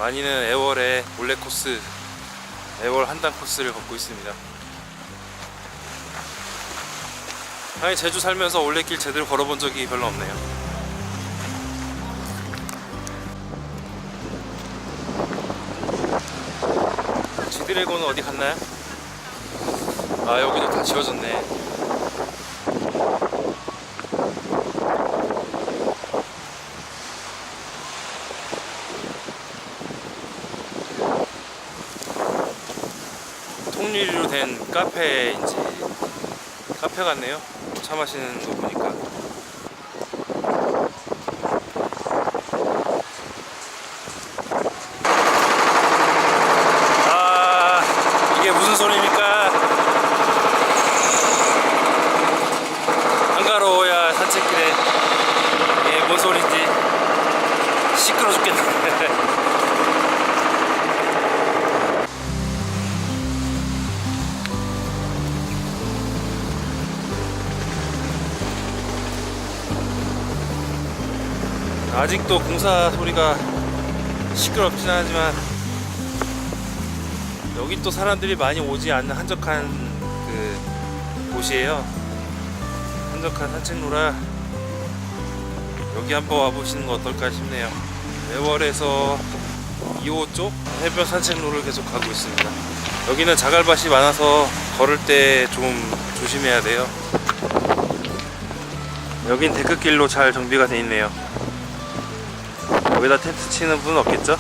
많이는 애월에 올레 코스, 애월 한단 코스를 걷고 있습니다. 아니 제주 살면서 올레길 제대로 걸어본 적이 별로 없네요. 지드래곤은 어디 갔나요? 아 여기도 다 지워졌네. 청유리로 된 카페인지 카페 같네요. 차 마시는 거 보니까. 아, 이게 무슨 소리입니까? 한가로워야 산책길에 이게 뭔 소리인지 시끄러 죽겠네. 아직도 공사 소리가 시끄럽진 하지만 여기 또 사람들이 많이 오지 않는 한적한 그 곳이에요. 한적한 산책로라 여기 한번 와보시는 거 어떨까 싶네요. 애월에서 2호 쪽 해변 산책로를 계속 가고 있습니다. 여기는 자갈밭이 많아서 걸을 때 좀 조심해야 돼요. 여긴 데크길로 잘 정비가 돼 있네요. 여기다 텐트 치는 분은 없겠죠?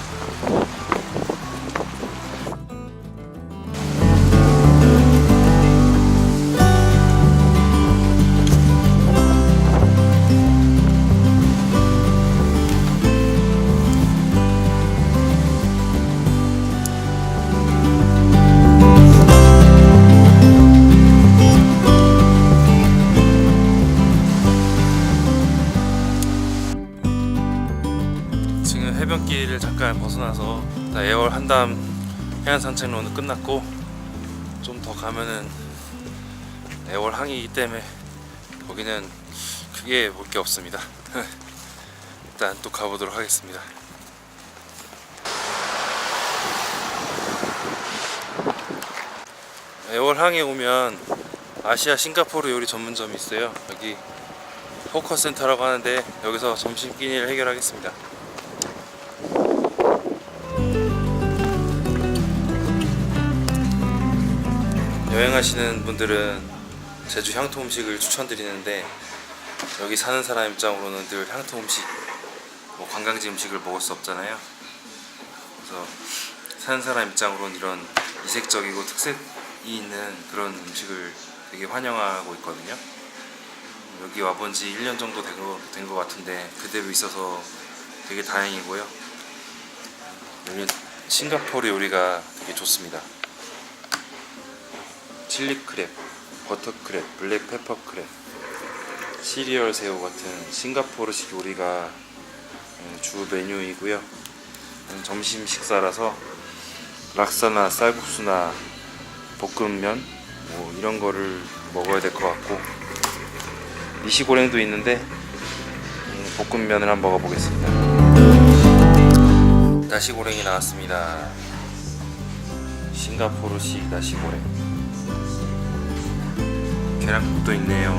해변길을 잠깐 벗어나서 애월 한담 해안 산책로는 끝났고 좀 더 가면은 애월 항이기 때문에 거기는 크게 볼 게 없습니다. 일단 또 가보도록 하겠습니다. 애월 항에 오면 아시아 싱가포르 요리 전문점이 있어요. 여기 포커센터라고 하는데 여기서 점심 끼니를 해결하겠습니다. 여행하시는 분들은 제주 향토 음식을 추천드리는데 여기 사는 사람 입장으로는 늘 향토 음식, 뭐 관광지 음식을 먹을 수 없잖아요. 그래서 사는 사람 입장으로는 이런 이색적이고 특색이 있는 그런 음식을 되게 환영하고 있거든요. 여기 와본 지 1년 정도 된 것 같은데 그대로 있어서 되게 다행이고요. 여기 싱가포르 요리가 되게 좋습니다. 칠리 크랩, 버터 크랩, 블랙 페퍼 크랩, 시리얼 새우 같은 싱가포르식 요리가 주 메뉴이고요. 점심 식사라서 락사나 쌀국수나 볶음면 뭐 이런 거를 먹어야 될 것 같고, 미시고랭도 있는데 볶음면을 한번 먹어보겠습니다. 나시고랭이 나왔습니다. 싱가포르식 나시고랭. 계란국도 있네요.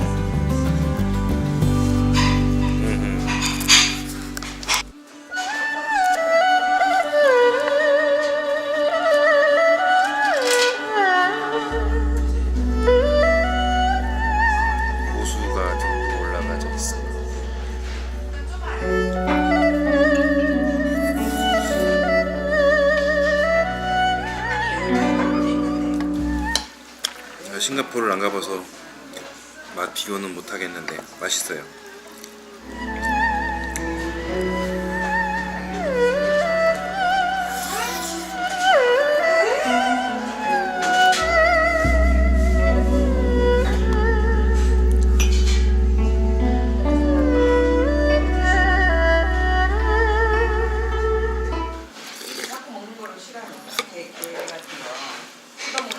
고수가 듬뿍 올라가져 있어요. 싱가포르를 안 가봐서 맛 비교는 못 하겠는데 맛있어요.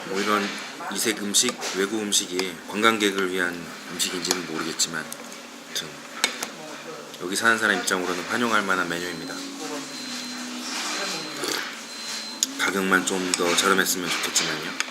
뭐 이런 이색 음식, 외국 음식이 관광객을 위한 음식인지는 모르겠지만 아무튼 여기 사는 사람 입장으로는 환영할 만한 메뉴입니다. 가격만 좀 더 저렴했으면 좋겠지만요.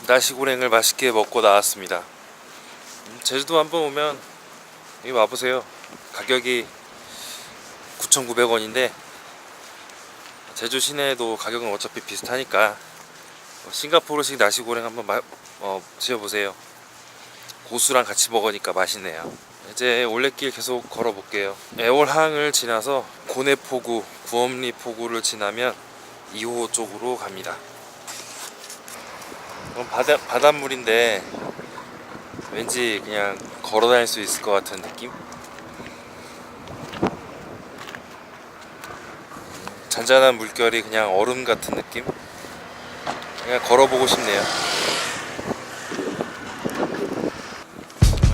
나시고랭을 맛있게 먹고 나왔습니다. 제주도 한번 오면 여기 와보세요. 가격이 9,900원인데 제주 시내에도 가격은 어차피 비슷하니까 싱가포르식 나시고랭 한번 드셔보세요. 고수랑 같이 먹으니까 맛있네요. 이제 올레길 계속 걸어볼게요. 애월항을 지나서 고내포구, 구엄리포구를 지나면 2호 쪽으로 갑니다. 바닷물인데 왠지 그냥 걸어 다닐 수 있을 것 같은 느낌? 잔잔한 물결이 그냥 얼음 같은 느낌? 그냥 걸어보고 싶네요.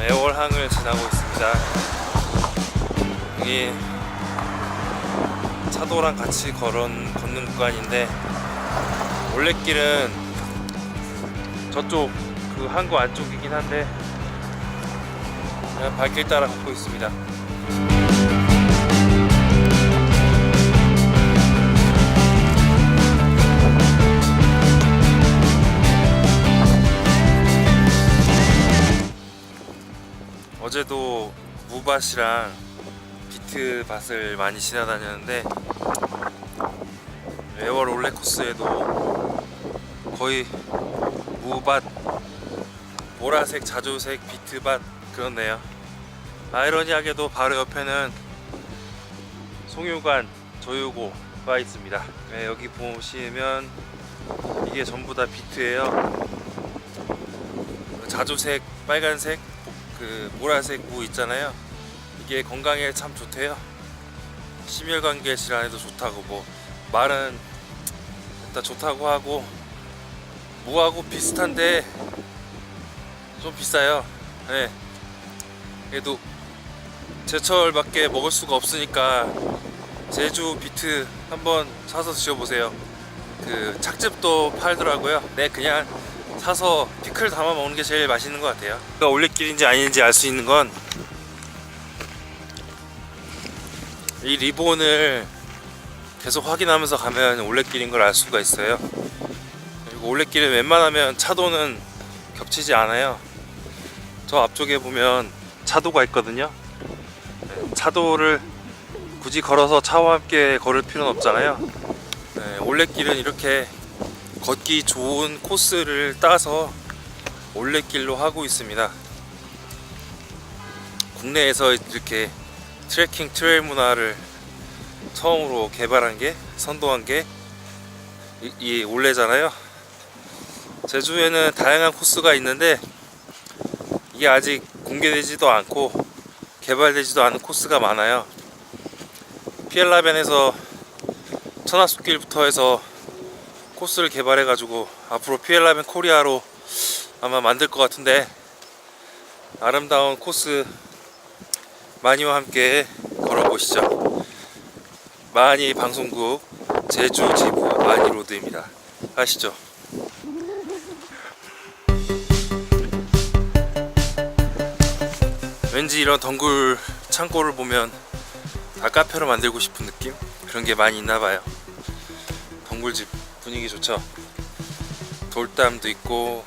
애월항을 지나고 있습니다. 여기 차도랑 같이 걷는 구간인데 올레길은 저쪽 그 항구 안쪽이긴 한데 그냥 발길 따라 걷고 있습니다. 어제도 무밭이랑 비트밭을 많이 지나다녔는데 애월 올레코스에도 거의 무밭, 보라색, 자주색, 비트밭 그렇네요. 아이러니하게도 바로 옆에는 송유관, 조유고가 있습니다. 네, 여기 보시면 이게 전부 다 비트예요. 자주색, 빨간색, 그 보라색 무 있잖아요. 이게 건강에 참 좋대요. 심혈관계 질환에도 좋다고, 뭐 말은 일단 좋다고 하고, 무하고 비슷한데 좀 비싸요. 네. 그래도 제철밖에 먹을 수가 없으니까 제주 비트 한번 사서 드셔보세요. 그 착즙도 팔더라고요. 네, 그냥 사서 피클 담아 먹는 게 제일 맛있는 것 같아요. 올레길인지 아닌지 알 수 있는 건 이 리본을 계속 확인하면서 가면 올레길인 걸 알 수가 있어요. 그리고 올레길은 웬만하면 차도는 겹치지 않아요. 저 앞쪽에 보면 차도가 있거든요. 차도를 굳이 걸어서 차와 함께 걸을 필요는 없잖아요. 올레길은 이렇게 걷기 좋은 코스를 따서 올레길로 하고 있습니다. 국내에서 이렇게 트레킹 트레일 문화를 처음으로 개발한 게, 선도한 게 이 올레잖아요. 제주에는 다양한 코스가 있는데 이게 아직 공개되지도 않고 개발되지도 않은 코스가 많아요. 피엘라벤에서 천하숲길부터 해서 코스를 개발해 가지고 앞으로 피엘라벤 코리아로 아마 만들 것 같은데, 아름다운 코스 마니와 함께 걸어보시죠. 마니 방송국 제주 지부 마니로드입니다. 가시죠. 왠지 이런 덩굴 창고를 보면 다 카페로 만들고 싶은 느낌? 그런 게 많이 있나봐요. 덩굴집 분위기 좋죠. 돌담도 있고,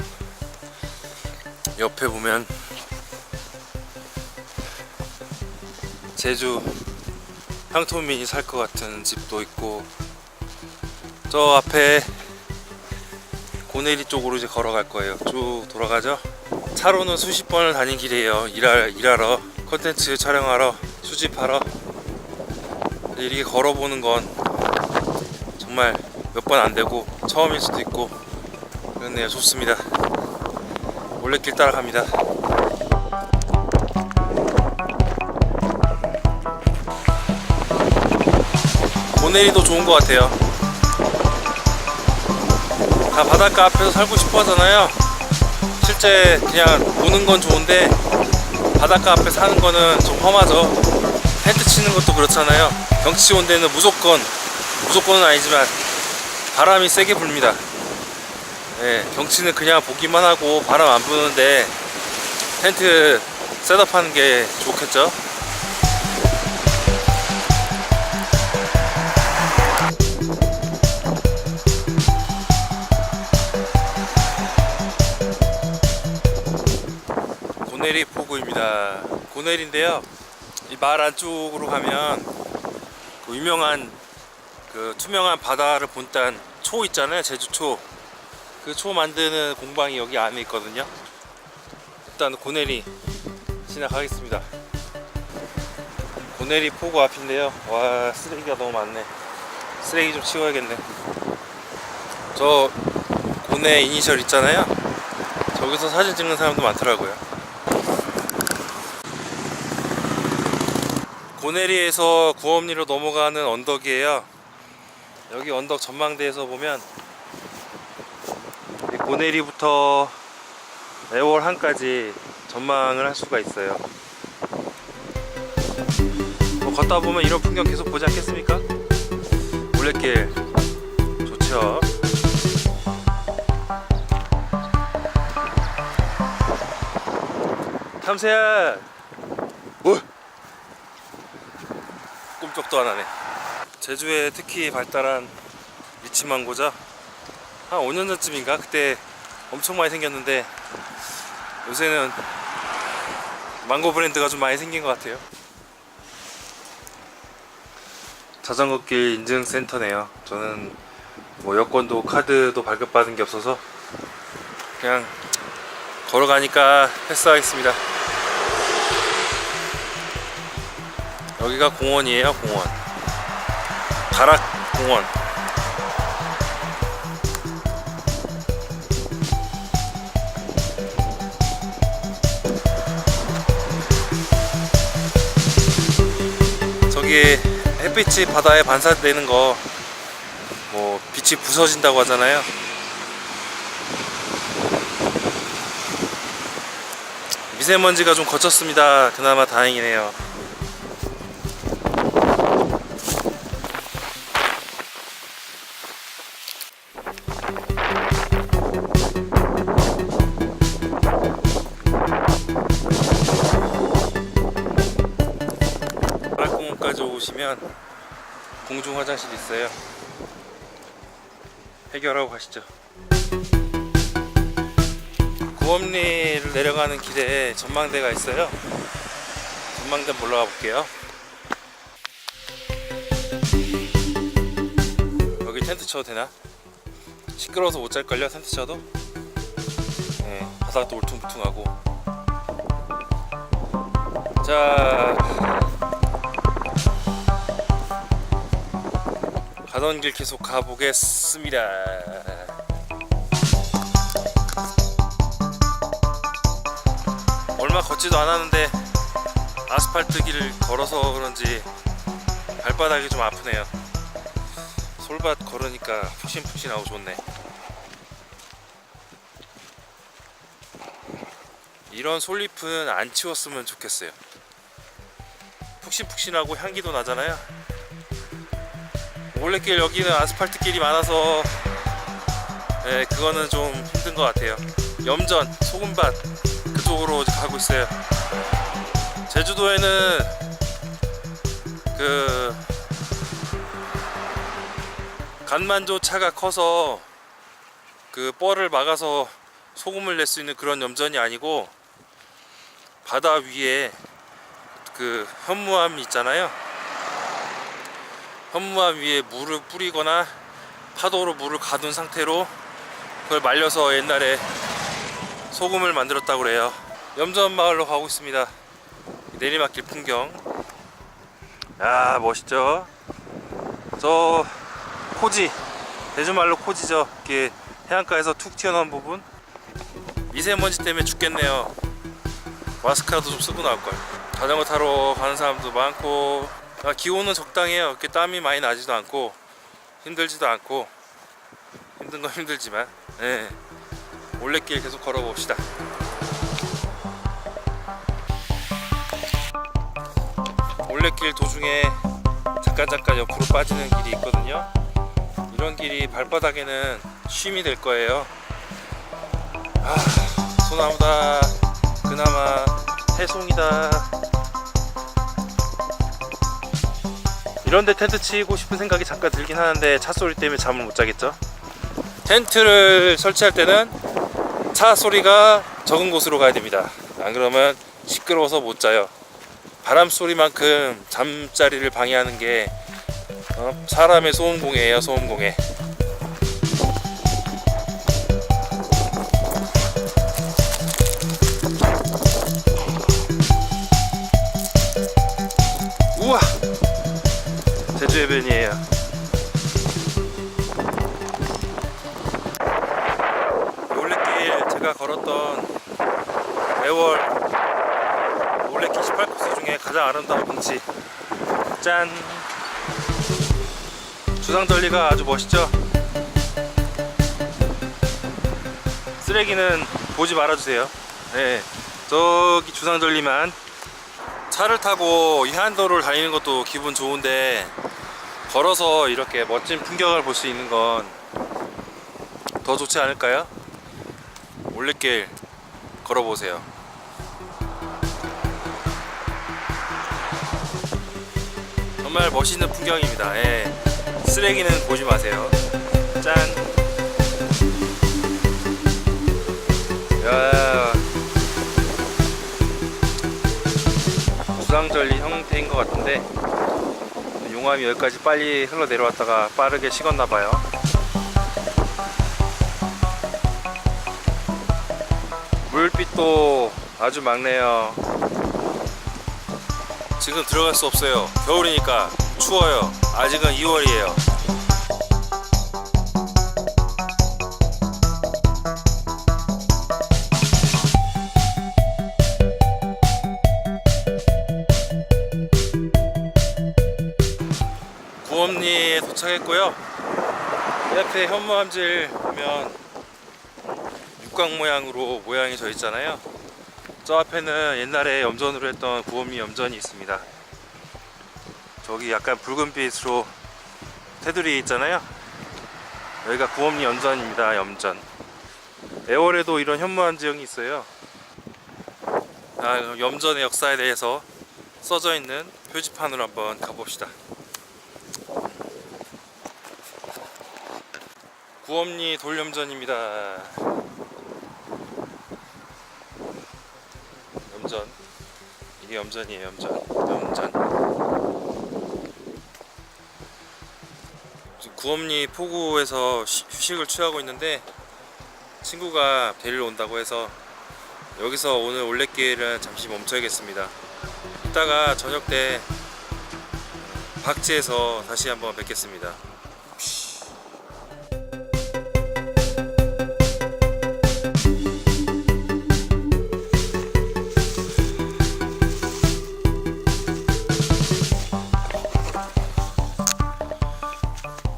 옆에 보면 제주 향토민이 살 것 같은 집도 있고, 저 앞에 고내리 쪽으로 이제 걸어갈 거예요. 쭉 돌아가죠. 차로는 수십 번을 다닌 길이에요. 일하러, 컨텐츠 촬영하러, 수집하러. 이렇게 걸어보는 건 정말 몇 번 안 되고 처음일 수도 있고 그렇네요. 좋습니다. 올레길 따라갑니다. 고내리도 좋은 것 같아요. 다 바닷가 앞에서 살고 싶어 하잖아요. 실제 그냥 노는 건 좋은데 바닷가 앞에 사는 거는 좀 험하죠. 텐트 치는 것도 그렇잖아요. 경치 좋은 데는 무조건은 아니지만 바람이 세게 불니다. 네, 경치는 그냥 보기만 하고 바람 안 부는데 텐트 셋업하는 게 좋겠죠. 보입니다. 고넬인데요. 이 마을 안쪽으로 가면 그 유명한 그 투명한 바다를 본딴 초 있잖아요. 제주초. 그 초 만드는 공방이 여기 안에 있거든요. 일단 고넬이 지나가겠습니다. 고넬이 포구 앞인데요. 와, 쓰레기가 너무 많네. 쓰레기 좀 치워야겠네. 저 고넬 이니셜 있잖아요. 저기서 사진 찍는 사람도 많더라고요. 고넬이에서 구엄리로 넘어가는 언덕이에요. 여기 언덕 전망대에서 보면 고넬이부터 애월항까지 전망을 할 수가 있어요. 뭐 걷다 보면 이런 풍경 계속 보지 않겠습니까? 올레길 좋죠. 탐새야, 뭐? 꿈쩍도 안 하네. 제주에 특히 발달한 리치망고죠. 한 5년 전쯤인가 그때 엄청 많이 생겼는데 요새는 망고 브랜드가 좀 많이 생긴 것 같아요. 자전거길 인증센터네요. 저는 뭐 여권도 카드도 발급받은 게 없어서 그냥 걸어가니까 패스하겠습니다. 여기가 공원이에요. 공원, 가락공원. 저기 햇빛이 바다에 반사되는 거 뭐 빛이 부서진다고 하잖아요. 미세먼지가 좀 거쳤습니다. 그나마 다행이네요. 가락공원까지 오시면 공중 화장실이 있어요. 해결하고 가시죠. 구엄리를 내려가는 길에 전망대가 있어요. 전망대 올라가 볼게요. 여기 텐트 쳐도 되나? 시끄러워서 못 잘걸요? 텐트 쳐도? 네, 바닥도 울퉁불퉁하고. 자, 가던 길 계속 가보겠습니다. 얼마 걷지도 않았는데 아스팔트 길을 걸어서 그런지 발바닥이 좀 아프네요. 솔밭 걸으니까 푹신푹신하고 좋네. 이런 솔잎은 안 치웠으면 좋겠어요. 푹신푹신하고 향기도 나잖아요. 올레길 여기는 아스팔트 길이 많아서 네, 그거는 좀 힘든 것 같아요. 염전, 소금밭 그쪽으로 가고 있어요. 제주도에는 그 간만조 차가 커서 그 뻘을 막아서 소금을 낼 수 있는 그런 염전이 아니고 바다 위에 그 현무암 있잖아요. 현무암 위에 물을 뿌리거나 파도로 물을 가둔 상태로 그걸 말려서 옛날에 소금을 만들었다고 그래요. 염전 마을로 가고 있습니다. 내리막길 풍경. 아, 멋있죠? 저 코지, 제주말로 코지죠. 이렇게 해안가에서 툭 튀어나온 부분. 미세먼지 때문에 죽겠네요. 마스크라도 좀 쓰고 나올걸. 자전거 타러 가는 사람도 많고, 기온은 적당해요. 이렇게 땀이 많이 나지도 않고 힘들지도 않고. 힘든 건 힘들지만 네. 올레길 계속 걸어봅시다. 올레길 도중에 잠깐 옆으로 빠지는 길이 있거든요. 이런 길이 발바닥에는 쉼이 될 거예요. 아, 소나무다. 그나마 해송이다. 이런데 텐트 치고 싶은 생각이 잠깐 들긴 하는데 차 소리 때문에 잠을 못 자겠죠. 텐트를 설치할 때는 차 소리가 적은 곳으로 가야 됩니다. 안 그러면 시끄러워서 못 자요. 바람 소리만큼 잠자리를 방해하는 게 사람의 소음공해예요. 소음공해. 우와, 제주 해변이에요. 올레길 제가 걸었던 애월 올레길 18코스 중에 가장 아름다운 경치. 짠! 주상절리가 아주 멋있죠? 쓰레기는 보지 말아주세요. 네, 저기 주상절리만. 차를 타고 이 한도를 달리는 것도 기분 좋은데 걸어서 이렇게 멋진 풍경을 볼 수 있는 건 더 좋지 않을까요? 올레길 걸어보세요. 정말 멋있는 풍경입니다. 예. 쓰레기는 보지 마세요. 짠! 야, 주상절리 형태인 것 같은데 용암이 여기까지 빨리 흘러 내려왔다가 빠르게 식었나봐요. 물빛도 아주 맑네요. 지금 들어갈 수 없어요. 겨울이니까 추워요. 아직은 2월이에요. 구엄리에 도착했고요. 옆에 현무암질 보면 육각 모양으로 모양이 져 있잖아요. 저 앞에는 옛날에 염전으로 했던 구엄리 염전이 있습니다. 저기 약간 붉은빛으로 테두리 있잖아요. 여기가 구엄리 염전입니다. 염전. 애월에도 이런 현무암지형이 있어요. 그럼 염전의 역사에 대해서 써져 있는 표지판으로 한번 가봅시다. 구엄리 돌염전입니다. 염전. 이게 염전이에요. 염전. 구엄리 포구에서 휴식을 취하고 있는데 친구가 데리러 온다고 해서 여기서 오늘 올레길은 잠시 멈춰야겠습니다. 이따가 저녁 때 박지에서 다시 한번 뵙겠습니다.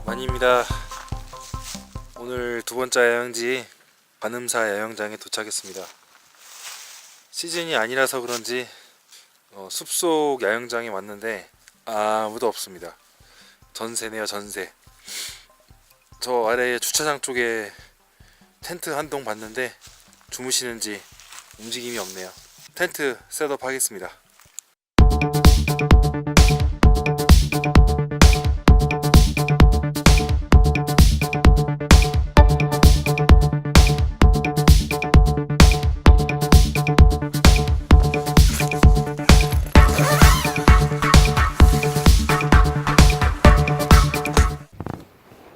만입니다. 오늘 두 번째 야영지 관음사 야영장에 도착했습니다. 시즌이 아니라서 그런지 숲속 야영장에 왔는데 아무도 없습니다. 전세네요. 전세. 저 아래에 주차장 쪽에 텐트 한 동 봤는데 주무시는지 움직임이 없네요. 텐트 셋업 하겠습니다.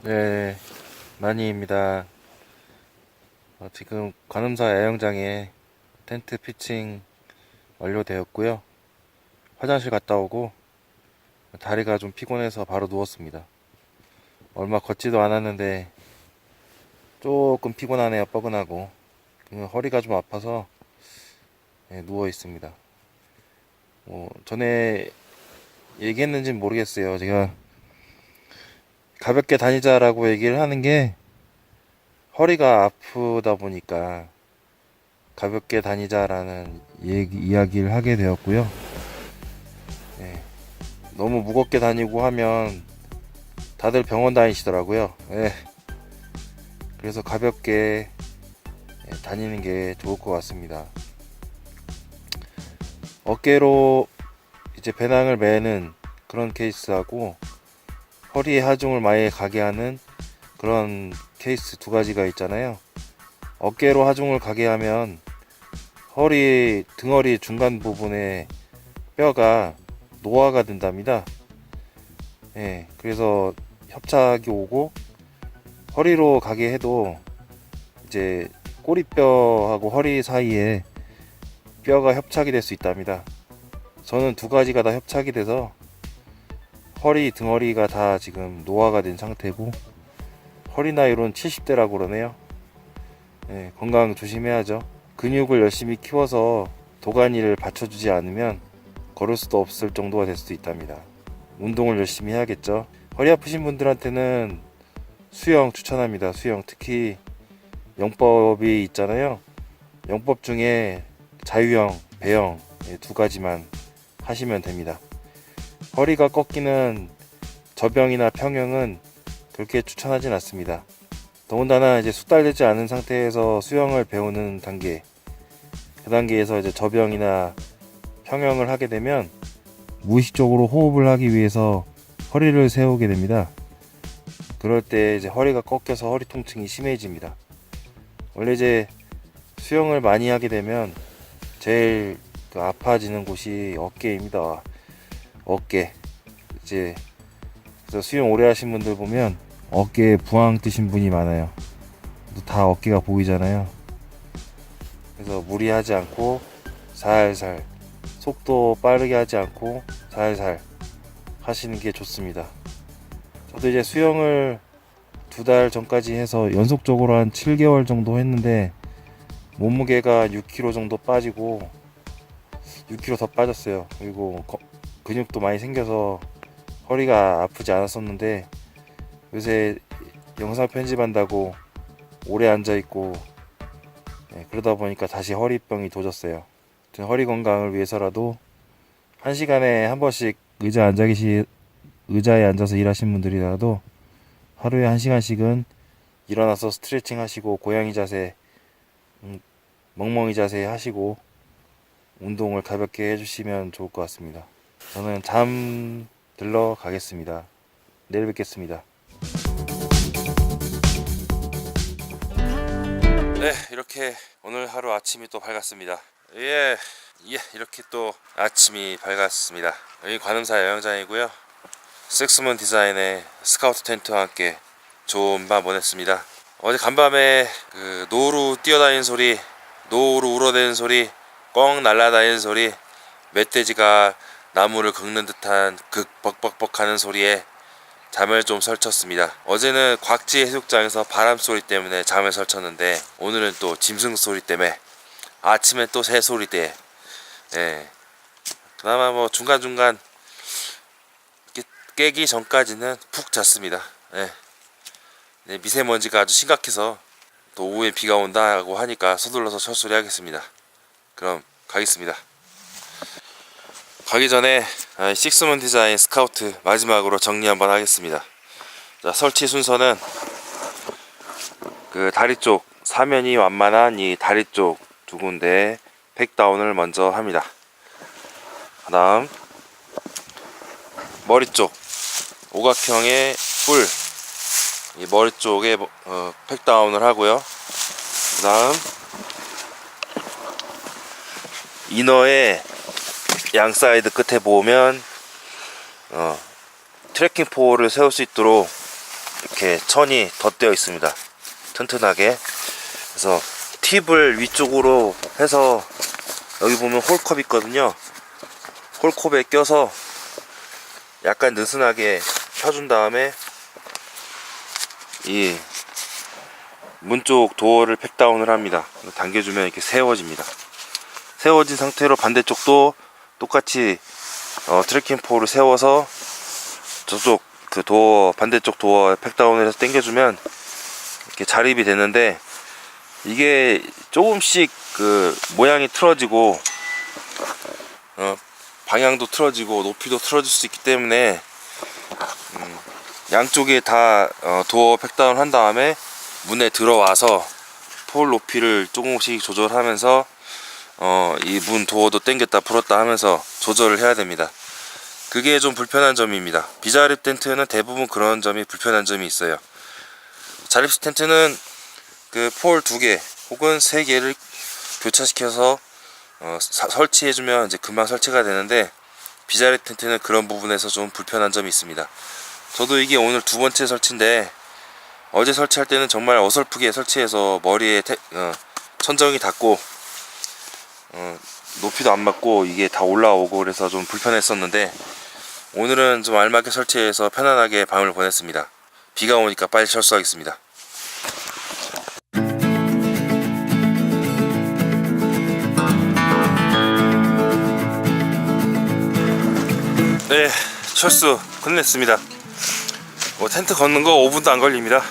네, 마니입니다. 지금 관음사 야영장에 텐트 피칭 완료되었고요. 화장실 갔다 오고 다리가 좀 피곤해서 바로 누웠습니다. 얼마 걷지도 않았는데 조금 피곤하네요. 뻐근하고 허리가 좀 아파서 누워 있습니다. 전에 얘기했는지는 모르겠어요. 제가 가볍게 다니자라고 얘기를 하는 게 허리가 아프다 보니까 가볍게 다니자라는 이야기를 하게 되었고요. 너무 무겁게 다니고 하면 다들 병원 다니시더라고요. 그래서 가볍게 다니는 게 좋을 것 같습니다. 어깨로 이제 배낭을 매는 그런 케이스하고 허리에 하중을 많이 가게 하는 그런 케이스 두 가지가 있잖아요. 어깨로 하중을 가게 하면 허리 등허리 중간 부분에 뼈가 노화가 된답니다. 예, 그래서 협착이 오고 허리로 가게 해도 이제 꼬리뼈하고 허리 사이에 뼈가 협착이 될 수 있답니다. 저는 두 가지가 다 협착이 돼서 허리 등허리가 다 지금 노화가 된 상태고 허리 나이로는 70대라고 그러네요. 예, 건강 조심해야죠. 근육을 열심히 키워서 도가니를 받쳐주지 않으면 걸을 수도 없을 정도가 될 수도 있답니다. 운동을 열심히 해야겠죠. 허리 아프신 분들한테는 수영 추천합니다. 수영, 특히 영법이 있잖아요. 영법 중에 자유형, 배영 두 가지만 하시면 됩니다. 허리가 꺾이는 저병이나 평형은 그렇게 추천하진 않습니다. 더군다나 이제 숙달되지 않은 상태에서 수영을 배우는 단계, 그 단계에서 이제 저병이나 평형을 하게 되면 무의식적으로 호흡을 하기 위해서 허리를 세우게 됩니다. 그럴 때 이제 허리가 꺾여서 허리 통증이 심해집니다. 원래 이제 수영을 많이 하게 되면 제일 아파지는 곳이 어깨입니다. 어깨. 이제 그래서 수영 오래 하신 분들 보면 어깨에 부항 뜨신 분이 많아요. 다 어깨가 보이잖아요. 그래서 무리하지 않고 살살, 속도 빠르게 하지 않고 살살 하시는 게 좋습니다. 저도 이제 수영을 2달 전까지 해서 연속적으로 한 7개월 정도 했는데 몸무게가 6kg 정도 빠지고 6kg 더 빠졌어요. 그리고 근육도 많이 생겨서 허리가 아프지 않았었는데 요새 영상 편집한다고 오래 앉아있고 그러다 보니까 다시 허리병이 도졌어요. 허리 건강을 위해서라도 1시간에 한 번씩 의자에 앉아서 일하신 분들이라도 하루에 1시간씩은 일어나서 스트레칭 하시고 고양이 자세, 멍멍이 자세 하시고 운동을 가볍게 해주시면 좋을 것 같습니다. 저는 잠 들러 가겠습니다. 내일 뵙겠습니다. 네, 이렇게 오늘 하루 아침이 또 밝았습니다. 예, 이렇게 또 아침이 밝았습니다. 여기 관음사 야영장이고요. 섹스문 디자인의 스카우트 텐트와 함께 좋은 밤 보냈습니다. 어제 간밤에 그 노루 뛰어다니는 소리, 노루 울어대는 소리, 꽁 날아다니는 소리, 멧돼지가 나무를 긁는 듯한 벅벅벅 하는 소리에 잠을 좀 설쳤습니다. 어제는 곽지 해수욕장에서 바람 소리 때문에 잠을 설쳤는데 오늘은 또 짐승 소리 때문에 아침에 또 새 소리 때 그나마 뭐 중간중간 깨기 전까지는 푹 잤습니다. 미세먼지가 아주 심각해서 또 오후에 비가 온다고 하니까 서둘러서 철수리 하겠습니다. 그럼 가겠습니다. 가기 전에 식스문 디자인 스카우트 마지막으로 정리 한번 하겠습니다. 자, 설치 순서는 그 다리 쪽 사면이 완만한 이 다리 쪽 두 군데 팩다운을 먼저 합니다. 그 다음 머리 쪽 오각형의 뿔 이 머리 쪽에 팩다운을 하고요. 그 다음 이너의 양 사이드 끝에 보면 트래킹 포를 세울 수 있도록 이렇게 천이 덧대어 있습니다. 튼튼하게. 그래서 팁을 위쪽으로 해서 여기 보면 홀컵 있거든요. 홀컵에 껴서 약간 느슨하게 펴준 다음에 이 문 쪽 도어를 팩다운을 합니다. 당겨주면 이렇게 세워집니다. 세워진 상태로 반대쪽도 똑같이 트래킹 포를 세워서 저쪽 그 도어 반대쪽 도어 팩다운을 해서 당겨주면 이렇게 자립이 되는데 이게 조금씩 그 모양이 틀어지고 방향도 틀어지고 높이도 틀어질 수 있기 때문에 양쪽에 다 도어 팩다운 한 다음에 문에 들어와서 폴 높이를 조금씩 조절하면서 이 문 도어도 당겼다 풀었다 하면서 조절을 해야 됩니다. 그게 좀 불편한 점입니다. 비자립 텐트는 대부분 그런 점이 불편한 점이 있어요. 자립식 텐트는 그 폴 2개 혹은 3개를 교차시켜서 설치해주면 이제 금방 설치가 되는데 비자리 텐트는 그런 부분에서 좀 불편한 점이 있습니다. 저도 이게 오늘 두 번째 설치인데 어제 설치할 때는 정말 어설프게 설치해서 머리에 천정이 닿고 높이도 안 맞고 이게 다 올라오고 그래서 좀 불편했었는데 오늘은 좀 알맞게 설치해서 편안하게 밤을 보냈습니다. 비가 오니까 빨리 철수하겠습니다. 네, 철수 끝냈습니다. 텐트 걷는 거 5분도 안 걸립니다.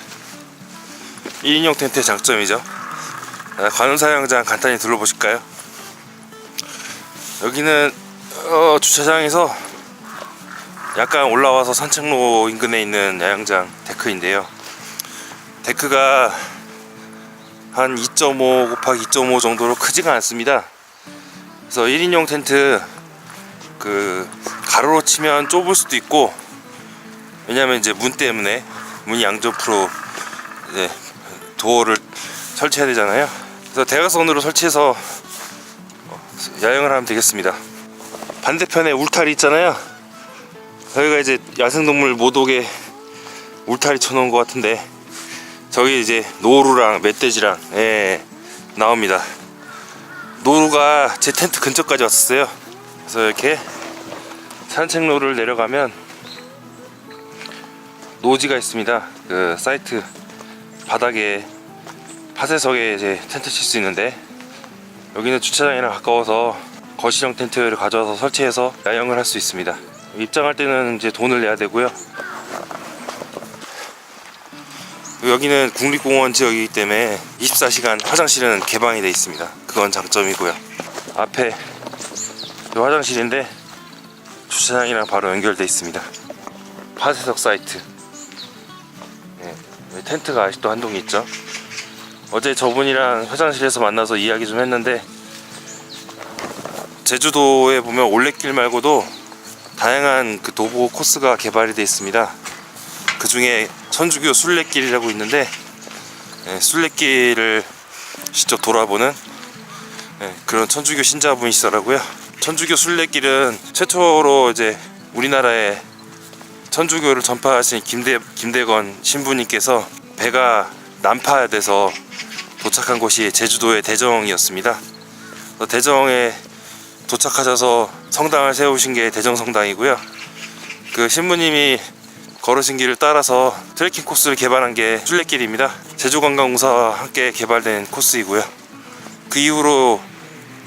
1인용 텐트의 장점이죠. 관음사 야영장 간단히 둘러보실까요? 여기는 주차장에서 약간 올라와서 산책로 인근에 있는 야영장 데크인데요. 데크가 한 2.5 곱하기 2.5 정도로 크지가 않습니다. 그래서 1인용 텐트 가로로 치면 좁을 수도 있고, 왜냐면 이제 문 때문에 문이 양옆으로 이제 도어를 설치해야 되잖아요. 그래서 대각선으로 설치해서 야영을 하면 되겠습니다. 반대편에 울타리 있잖아요. 저희가 이제 야생동물 못 오게 울타리 쳐놓은 것 같은데 저기 이제 노루랑 멧돼지랑 나옵니다. 노루가 제 텐트 근처까지 왔었어요. 그래서 이렇게 산책로를 내려가면 노지가 있습니다. 그 사이트 바닥에 파쇄석에 이제 텐트 칠 수 있는데 여기는 주차장이랑 가까워서 거실형 텐트를 가져와서 설치해서 야영을 할 수 있습니다. 입장할 때는 이제 돈을 내야 되고요. 여기는 국립공원 지역이기 때문에 24시간 화장실은 개방이 되어 있습니다. 그건 장점이고요. 앞에 이 화장실인데 주차장이랑 바로 연결되어 있습니다. 파쇄석 사이트. 텐트가 아직도 한 동이 있죠. 어제 저분이랑 화장실에서 만나서 이야기 좀 했는데 제주도에 보면 올레길 말고도 다양한 그 도보 코스가 개발이 되어 있습니다. 그 중에 천주교 순례길이라고 있는데 순례길을 직접 돌아보는 그런 천주교 신자분이시더라고요. 천주교 순례길은 최초로 이제 우리나라에 천주교를 전파하신 김대건 신부님께서 배가 난파돼서 도착한 곳이 제주도의 대정이었습니다. 대정에 도착하셔서 성당을 세우신 게 대정성당이고요. 그 신부님이 걸으신 길을 따라서 트레킹 코스를 개발한 게 순례길입니다. 제주관광공사와 함께 개발된 코스이고요. 그 이후로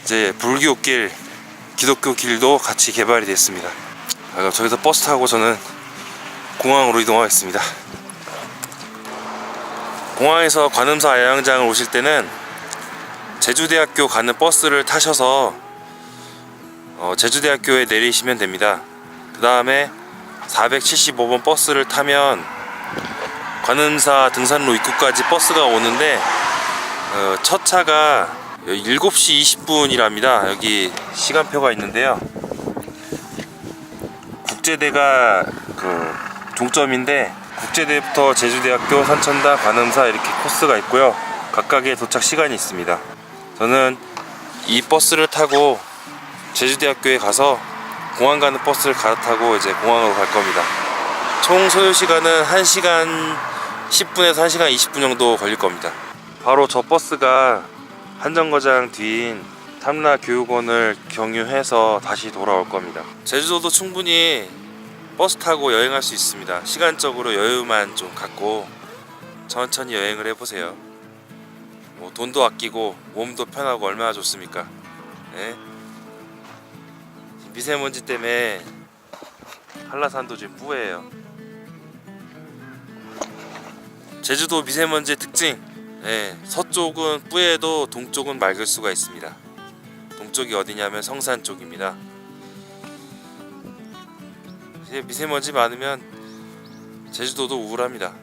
이제 불교길, 기독교 길도 같이 개발이 됐습니다. 저기서 버스 타고 저는 공항으로 이동하겠습니다. 공항에서 관음사 야영장을 오실 때는 제주대학교 가는 버스를 타셔서 제주대학교에 내리시면 됩니다. 그 다음에 475번 버스를 타면 관음사 등산로 입구까지 버스가 오는데 첫 차가 7시 20분이랍니다. 여기 시간표가 있는데요. 국제대가 종점인데 국제대부터 제주대학교, 산천당, 관음사 이렇게 코스가 있고요. 각각의 도착 시간이 있습니다. 저는 이 버스를 타고 제주대학교에 가서 공항 가는 버스를 갈아타고 이제 공항으로 갈 겁니다. 총 소요 시간은 1시간 10분에서 1시간 20분 정도 걸릴 겁니다. 바로 저 버스가 한정거장 뒤인 탐라교육원을 경유해서 다시 돌아올 겁니다. 제주도도 충분히 버스 타고 여행할 수 있습니다. 시간적으로 여유만 좀 갖고 천천히 여행을 해보세요. 돈도 아끼고 몸도 편하고 얼마나 좋습니까? 미세먼지 때문에 한라산도 지금 뿌예요. 제주도 미세먼지의 특징, 서쪽은 뿌예도 동쪽은 맑을 수가 있습니다. 동쪽이 어디냐면 성산 쪽입니다. 미세먼지 많으면 제주도도 우울합니다.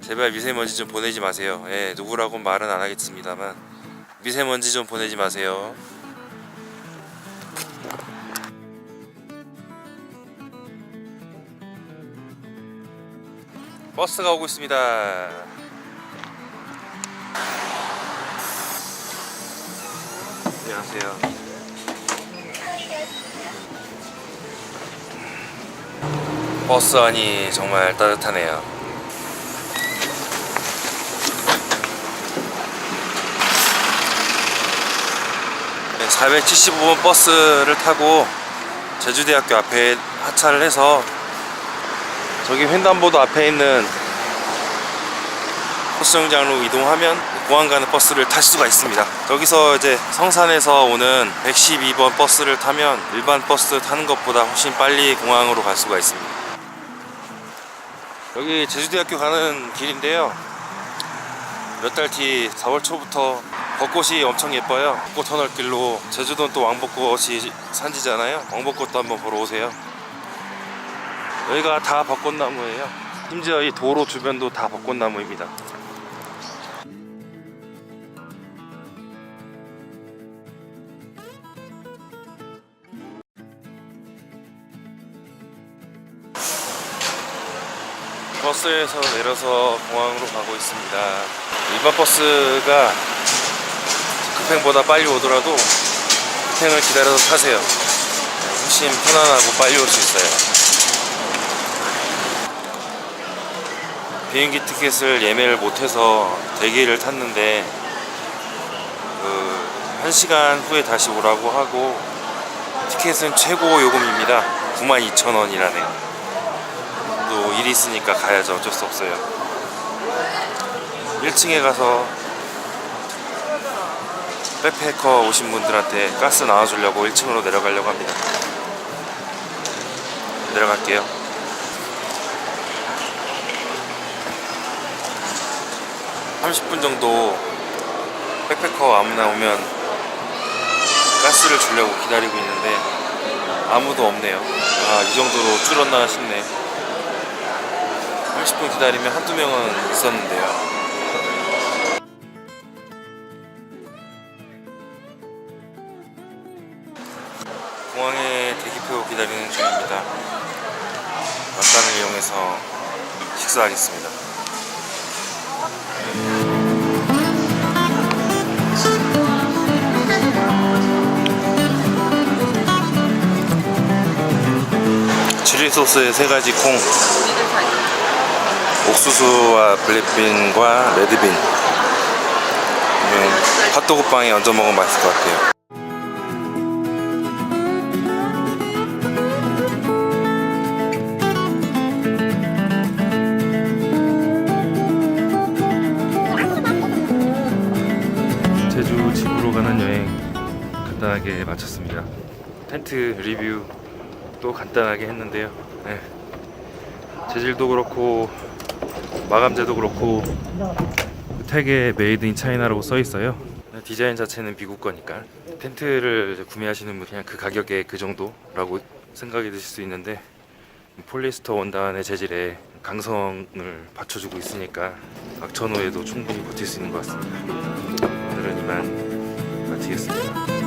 제발 미세먼지 좀 보내지 마세요. 누구라고 말은 안 하겠습니다만 미세먼지 좀 보내지 마세요. 버스가 오고 있습니다. 안녕하세요. 버스 안이 정말 따뜻하네요. 475번 버스를 타고 제주대학교 앞에 하차를 해서 저기 횡단보도 앞에 있는 버스 정류장으로 이동하면 공항 가는 버스를 탈 수가 있습니다. 여기서 이제 성산에서 오는 112번 버스를 타면 일반 버스 타는 것보다 훨씬 빨리 공항으로 갈 수가 있습니다. 여기 제주대학교 가는 길인데요, 몇 달 뒤 4월 초부터 벚꽃이 엄청 예뻐요. 벚꽃 터널길로, 제주도는 또 왕벚꽃이 산지잖아요. 왕벚꽃도 한번 보러 오세요. 여기가 다 벚꽃나무예요. 심지어 이 도로 주변도 다 벚꽃나무입니다. 버스에서 내려서 공항으로 가고 있습니다. 일반 버스가 급행보다 빨리 오더라도 급행을 기다려서 타세요. 훨씬 편안하고 빨리 올 수 있어요. 비행기 티켓을 예매를 못해서 대기를 탔는데 1시간 후에 다시 오라고 하고, 티켓은 최고 요금입니다. 92,000원이라네요. 또 일이 있으니까 가야죠. 어쩔 수 없어요. 1층에 가서 백패커 오신 분들한테 가스 나와주려고 1층으로 내려가려고 합니다. 내려갈게요. 한 30분 정도 백패커 아무나 오면 가스를 주려고 기다리고 있는데 아무도 없네요. 이 정도로 줄었나 싶네. 30분 기다리면 한두 명은 있었는데요. 공항에 대기표 기다리는 중입니다. 막간을 이용해서 식사하겠습니다. 칠리 소스에 3가지 콩, 옥수수와 블랙빈과 레드빈, 핫도그 빵에 얹어 먹으면 맛있을 것 같아요. 제주 집으로 가는 여행 간단하게 마쳤습니다. 텐트 리뷰 또 간단하게 했는데요. 재질도 그렇고 마감재도 그렇고 택에 메이드 인 차이나라고 써 있어요. 디자인 자체는 미국 거니까 텐트를 구매하시는 분 그냥 그 가격에 그 정도라고 생각이 드실 수 있는데, 폴리스터 원단의 재질에 강성을 받쳐주고 있으니까 악천후에도 충분히 버틸 수 있는 것 같습니다. 오늘은 이만 마치겠습니다.